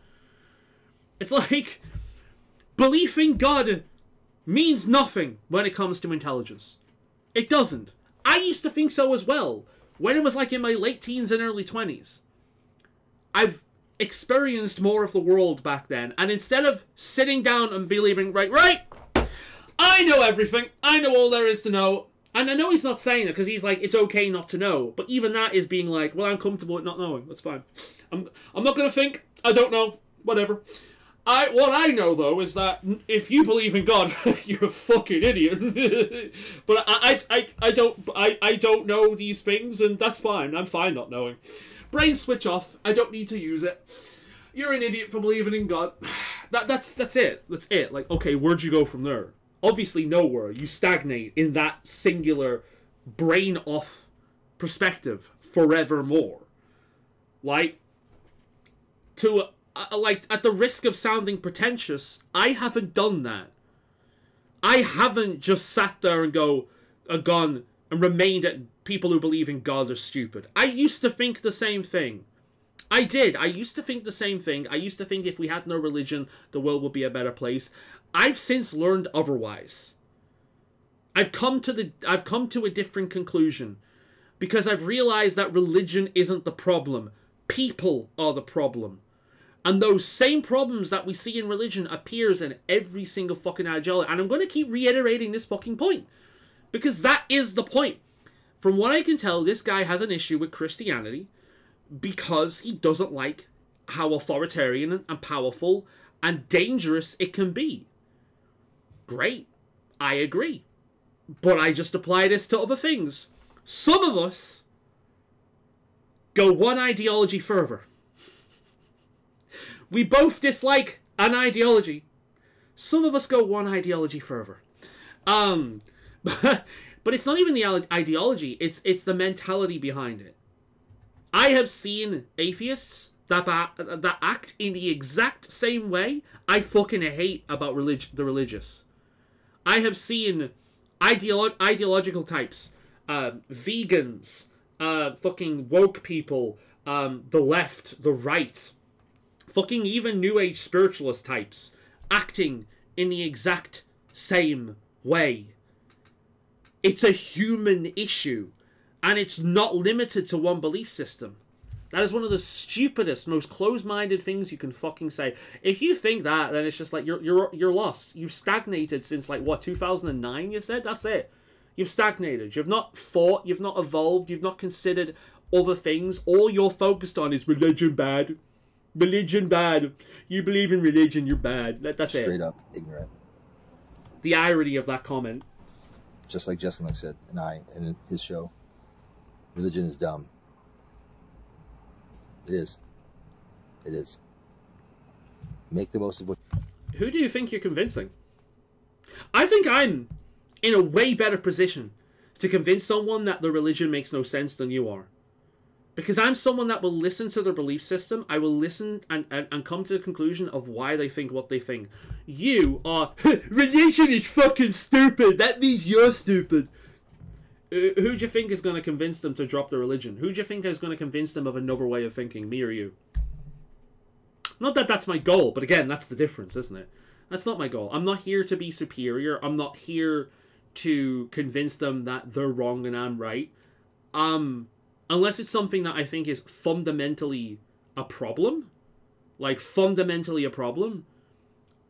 It's like, belief in God means nothing when it comes to intelligence. It doesn't. I used to think so as well, when it was like in my late teens and early 20s. I've experienced more of the world back then, and instead of sitting down and believing, right, I know everything, I know all there is to know, and I know he's not saying it because he's like, it's okay not to know, but even that is being like, well, I'm comfortable with not knowing, that's fine. I'm not going to think, I don't know, whatever. What I know, though, is that if you believe in God, you're a fucking idiot. But I don't know these things, and that's fine. I'm fine not knowing. Brain switch off. I don't need to use it. You're an idiot for believing in God. That's it. That's it. Like, okay, where'd you go from there? Obviously nowhere. You stagnate in that singular brain off perspective forevermore. Like, at the risk of sounding pretentious, I haven't done that. I haven't just sat there and gone and remained at people who believe in God are stupid. I used to think the same thing. I did. I used to think the same thing. I used to think if we had no religion, the world would be a better place. I've since learned otherwise. I've come to a different conclusion because I've realized that religion isn't the problem. People are the problem. And those same problems that we see in religion appears in every single fucking ideology. And I'm going to keep reiterating this fucking point. Because that is the point. From what I can tell, this guy has an issue with Christianity because he doesn't like how authoritarian and powerful and dangerous it can be. Great. I agree. But I just apply this to other things. Some of us go one ideology further. We both dislike an ideology. Some of us go one ideology further. But it's not even the ideology. It's the mentality behind it. I have seen atheists that act in the exact same way I fucking hate about the religious. I have seen ideological types, vegans, fucking woke people, the left, the right, fucking even New Age spiritualist types acting in the exact same way. It's a human issue, and it's not limited to one belief system. That is one of the stupidest, most closed-minded things you can fucking say. If you think that, then it's just like you're lost. You've stagnated since like what, 2009? You said that's it. You've stagnated. You've not thought. You've not evolved. You've not considered other things. All you're focused on is religion bad. Religion bad. You believe in religion, you're bad. That's it. Straight up ignorant. The irony of that comment. Just like Justin said, in his show, religion is dumb. It is. It is. Make the most of what... Who do you think you're convincing? I think I'm in a way better position to convince someone that the religion makes no sense than you are. Because I'm someone that will listen to their belief system. I will listen and come to the conclusion of why they think what they think. You are, religion is fucking stupid. That means you're stupid. Who do you think is going to convince them to drop their religion? Who do you think is going to convince them of another way of thinking? Me or you? I'm Not that that's my goal, but again, that's the difference, isn't it? That's not my goal. I'm not here to be superior. I'm not here to convince them that they're wrong and I'm right. Unless it's something that I think is fundamentally a problem, like fundamentally a problem,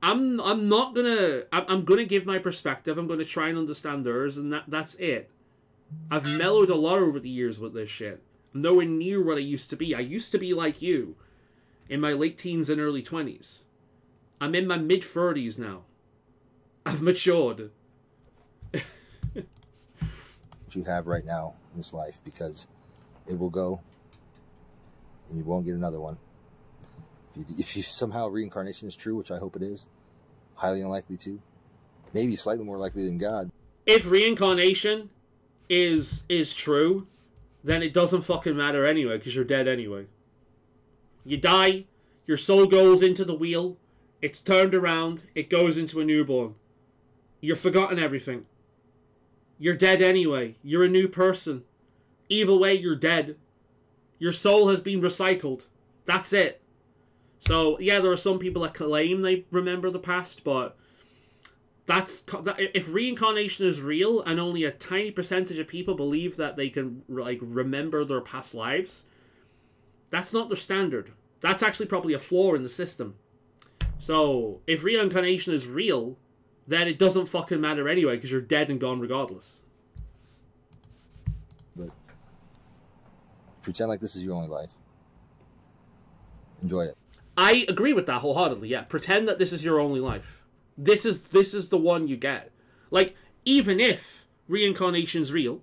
I'm not gonna. I'm gonna give my perspective. I'm gonna try and understand theirs, and that's it. I've mellowed a lot over the years with this shit. I'm nowhere near what I used to be. I used to be like you, in my late teens and early 20s. I'm in my mid 30s now. I've matured. What you have right now in this life, because it will go, and you won't get another one. If you somehow reincarnation is true, which I hope it is, highly unlikely to, maybe slightly more likely than God. If reincarnation is true, then it doesn't fucking matter anyway, because you're dead anyway. You die, your soul goes into the wheel, it's turned around, it goes into a newborn. You've forgotten everything. You're dead anyway. You're a new person. Either way, you're dead. Your soul has been recycled. That's it. So, yeah, there are some people that claim they remember the past, but if reincarnation is real and only a tiny percentage of people believe that they can like remember their past lives, that's not their standard. That's actually probably a flaw in the system. So, if reincarnation is real, then it doesn't fucking matter anyway, because you're dead and gone regardless. But pretend like this is your only life. Enjoy it. I agree with that wholeheartedly, yeah. Pretend that this is your only life. This is the one you get. Like, even if reincarnation's real,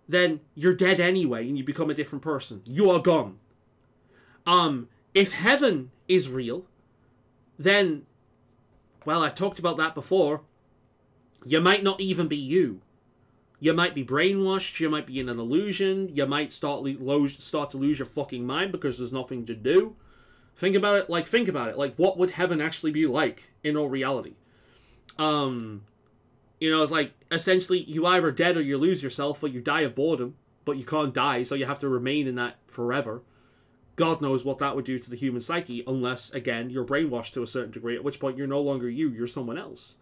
then you're dead anyway and you become a different person. You are gone. If heaven is real, then, well, I talked about that before. You might not even be you. You might be brainwashed. You might be in an illusion. You might start to lose your fucking mind because there's nothing to do. Think about it. Like, what would heaven actually be like in all reality? It's like, essentially, you either dead or you lose yourself, or you die of boredom, but you can't die, so you have to remain in that forever. God knows what that would do to the human psyche, unless, again, you're brainwashed to a certain degree, at which point you're no longer you, you're someone else.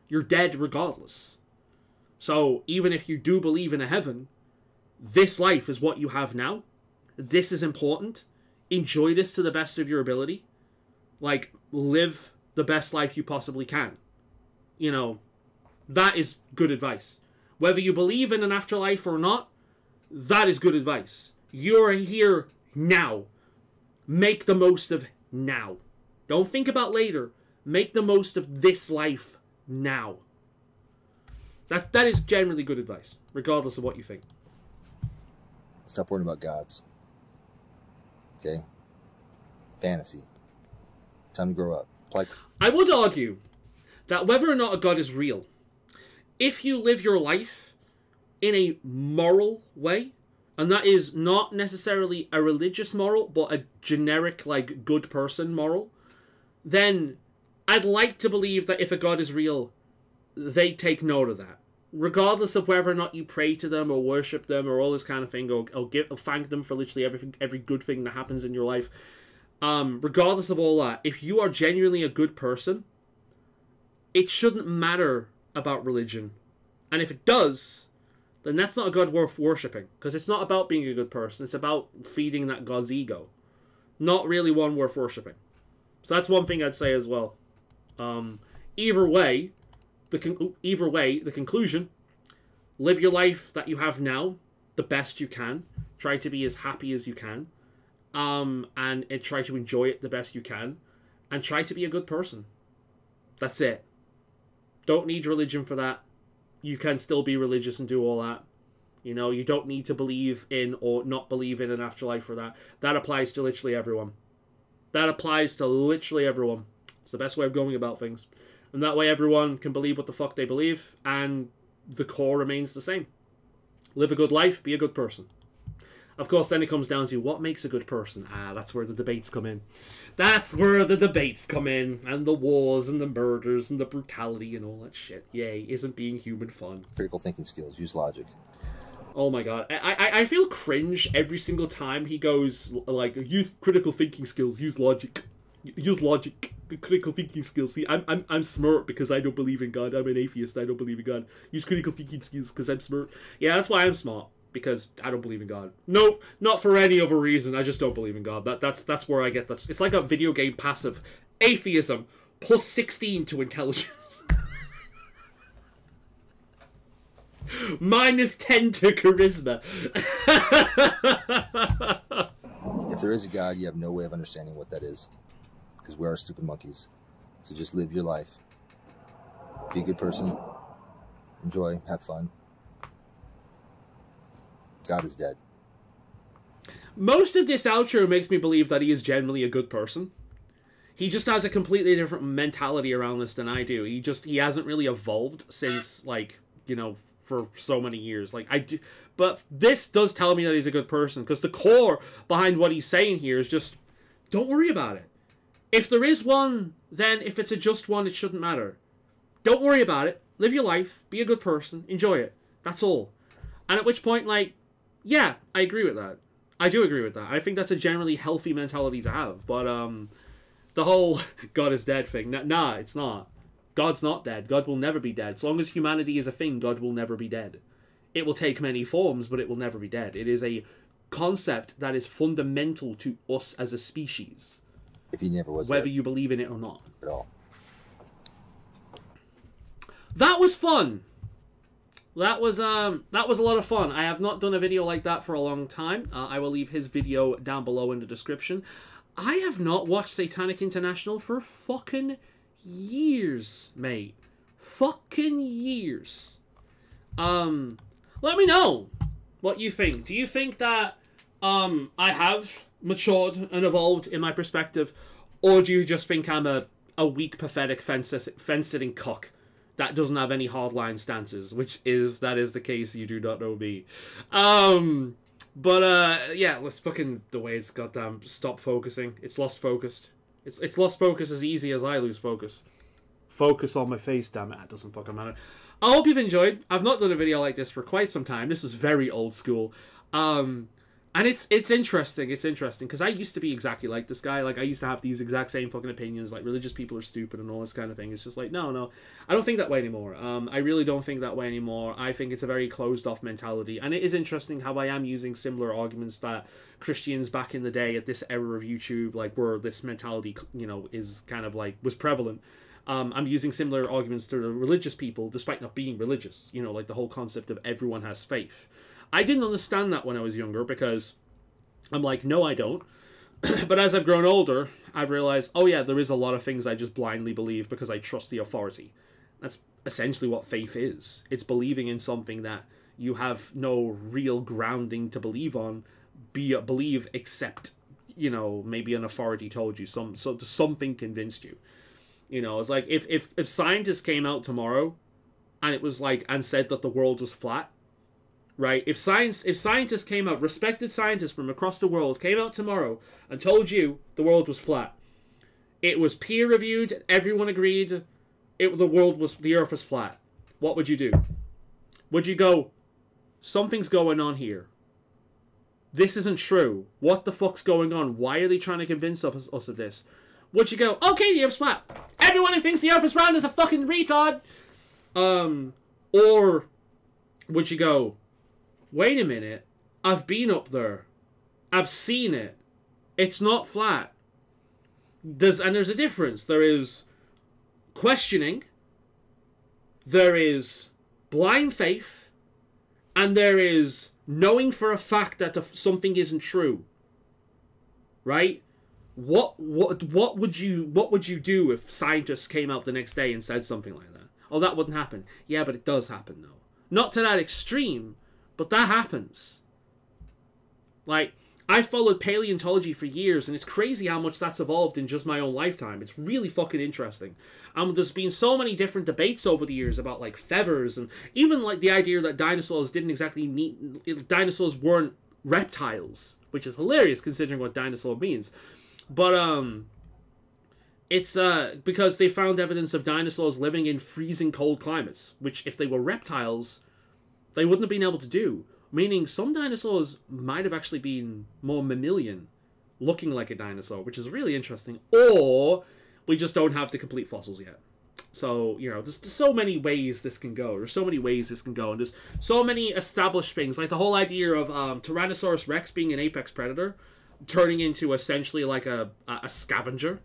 You're dead regardless. So, even if you do believe in a heaven, this life is what you have now. This is important. Enjoy this to the best of your ability. Like, live the best life you possibly can. You know, that is good advice. Whether you believe in an afterlife or not, that is good advice. You're here now. Make the most of now. Don't think about later. Make the most of this life now. That is generally good advice, regardless of what you think. Stop worrying about gods. Okay? Fantasy. Time to grow up. Like, I would argue that whether or not a god is real, if you live your life in a moral way, and that is not necessarily a religious moral, but a generic, like, good person moral, then I'd like to believe that if a god is real, they take note of that. Regardless of whether or not you pray to them or worship them or all this kind of thing, or thank them for literally every good thing that happens in your life, regardless of all that, if you are genuinely a good person, it shouldn't matter about religion. And if it does, then that's not a god worth worshipping, because it's not about being a good person, it's about feeding that god's ego. Not really one worth worshipping. So that's one thing I'd say as well. Either way, the conclusion: live your life that you have now the best you can. Try to be as happy as you can, and try to enjoy it the best you can, and try to be a good person. That's it. Don't need religion for that. You can still be religious and do all that. You know, you don't need to believe in or not believe in an afterlife for that. That applies to literally everyone. That applies to literally everyone. It's the best way of going about things. And that way everyone can believe what the fuck they believe, and the core remains the same. Live a good life, be a good person. Of course, then it comes down to what makes a good person. That's where the debates come in. That's where the debates come in. And the wars and the murders and the brutality and all that shit. Yay, isn't being human fun? critical thinking skills. Use logic. Oh my god. I feel cringe every single time he goes, like, use critical thinking skills, use logic. Use logic, critical thinking skills. See, I'm smart because I don't believe in God. I'm an atheist. I don't believe in God. Use critical thinking skills because I'm smart. Yeah, that's why I'm smart, because I don't believe in God. No, not for any other reason. I just don't believe in God. That's where I get that. It's like a video game passive. Atheism plus 16 to intelligence. Minus 10 to charisma. If there is a God, you have no way of understanding what that is, because we are stupid monkeys. So just live your life. Be a good person. Enjoy. Have fun. God is dead. Most of this outro makes me believe that he is generally a good person. He just has a completely different mentality around this than I do. He hasn't really evolved since, like, you know, for so many years. Like, I do, but this does tell me that he's a good person, because the core behind what he's saying here is just, don't worry about it. If there is one, then if it's a just one, it shouldn't matter. Don't worry about it. Live your life. Be a good person. Enjoy it. That's all. And at which point, like, yeah, I agree with that. I do agree with that. I think that's a generally healthy mentality to have. But the whole God is dead thing, nah, it's not. God's not dead. God will never be dead. As long as humanity is a thing, God will never be dead. It will take many forms, but it will never be dead. It is a concept that is fundamental to us as a species. If he never was whether there you believe in it or not. at all. That was fun. That was a lot of fun. I have not done a video like that for a long time. I will leave his video down below in the description. I have not watched Satanic International for fucking years, mate. Fucking years. Let me know what you think. Do you think that I have matured and evolved in my perspective, or do you just think I'm a weak, pathetic fence-sitting cock that doesn't have any hardline stances? Which, if that is the case, you do not know me. Yeah, let's fucking, the way it's goddamn stop focusing. It's lost focused. It's lost focus as easy as I lose focus. Focus on my face, damn it. It doesn't fucking matter. I hope you've enjoyed. I've not done a video like this for quite some time. This was very old school. And it's interesting. It's interesting because I used to be exactly like this guy. Like, I used to have these exact same fucking opinions. Like, religious people are stupid and all this kind of thing. It's just like, no. I don't think that way anymore. I really don't think that way anymore. I think it's a very closed-off mentality. And it is interesting how I am using similar arguments that Christians back in the day at this era of YouTube, like, where this mentality, you know, is kind of like, was prevalent. I'm using similar arguments to the religious people, despite not being religious. You know, like the whole concept of everyone has faith. I didn't understand that when I was younger because I'm like, no, I don't. But as I've grown older, I've realized, oh yeah, there is a lot of things I just blindly believe because I trust the authority. That's essentially what faith is. It's believing in something that you have no real grounding to believe on, believe except, you know, maybe an authority told you, something convinced you. You know, it's like if scientists came out tomorrow and it was like, and said that the world was flat, right? If scientists came out, respected scientists from across the world came out tomorrow and told you the world was flat, it was peer reviewed, everyone agreed, the earth was flat, what would you do? Would you go, something's going on here? This isn't true. What the fuck's going on? Why are they trying to convince us of this? Would you go, okay, the earth's flat. Everyone who thinks the earth is round is a fucking retard. Or would you go, wait a minute, I've been up there. I've seen it. It's not flat. And there's a difference. There is questioning. There is blind faith. And there is knowing for a fact that something isn't true. Right? What would you do if scientists came out the next day and said something like that? Oh, that wouldn't happen. Yeah, but it does happen though. Not to that extreme, but that happens. Like, I followed paleontology for years, and it's crazy how much that's evolved in just my own lifetime. It's really fucking interesting. There's been so many different debates over the years about, like, feathers, and even, like, the idea that dinosaurs dinosaurs weren't reptiles, which is hilarious considering what dinosaur means. But, it's, because they found evidence of dinosaurs living in freezing cold climates, which, if they were reptiles, they wouldn't have been able to do. Meaning, some dinosaurs might have actually been more mammalian looking like a dinosaur, which is really interesting, or we just don't have the complete fossils yet. So, you know, there's so many ways this can go. There's so many ways this can go. And there's so many established things. Like the whole idea of Tyrannosaurus Rex being an apex predator, turning into essentially like a scavenger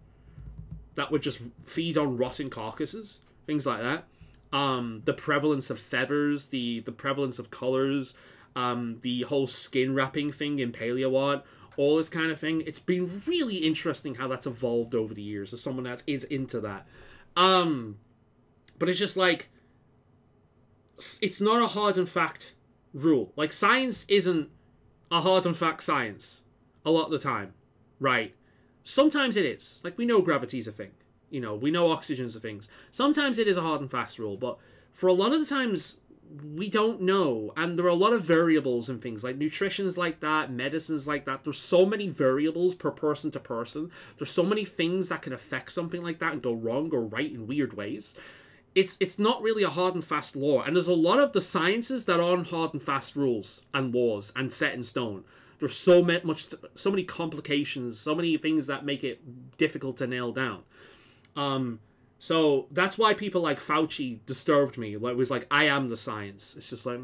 that would just feed on rotting carcasses. Things like that. The prevalence of feathers, the prevalence of colors, the whole skin wrapping thing in paleo art, all this kind of thing. It's been really interesting how that's evolved over the years as someone that is into that. But it's just like, it's not a hard and fact rule. Like, science isn't a hard and fact science a lot of the time, right? Sometimes it is. Like, we know gravity's a thing. You know, we know oxygen's a thing. Sometimes it is a hard and fast rule, but for a lot of the times, we don't know. And there are a lot of variables and things. Like, nutrition's like that, medicine's like that. There's so many variables per person to person. There's so many things that can affect something like that and go wrong or right in weird ways. It's not really a hard and fast law. And there's a lot of the sciences that aren't hard and fast rules and laws and set in stone. There's so many complications, so many things that make it difficult to nail down. So that's why people like Fauci disturbed me. It was like, I am the science. It's just like,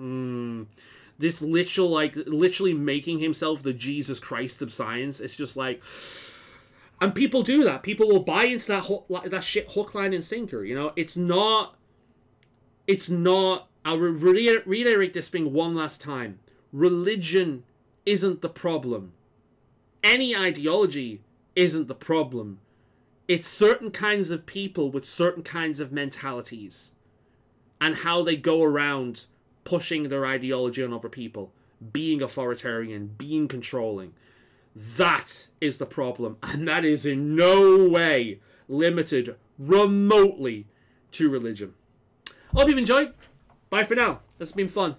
this literally making himself the Jesus Christ of science. It's just like, and people do that. People will buy into that shit hook, line, and sinker. You know, it's not. I'll reiterate this thing one last time. Religion isn't the problem. Any ideology isn't the problem. It's certain kinds of people with certain kinds of mentalities and how they go around pushing their ideology on other people, being authoritarian, being controlling. That is the problem, and that is in no way limited remotely to religion. Hope you've enjoyed. Bye for now. This has been fun.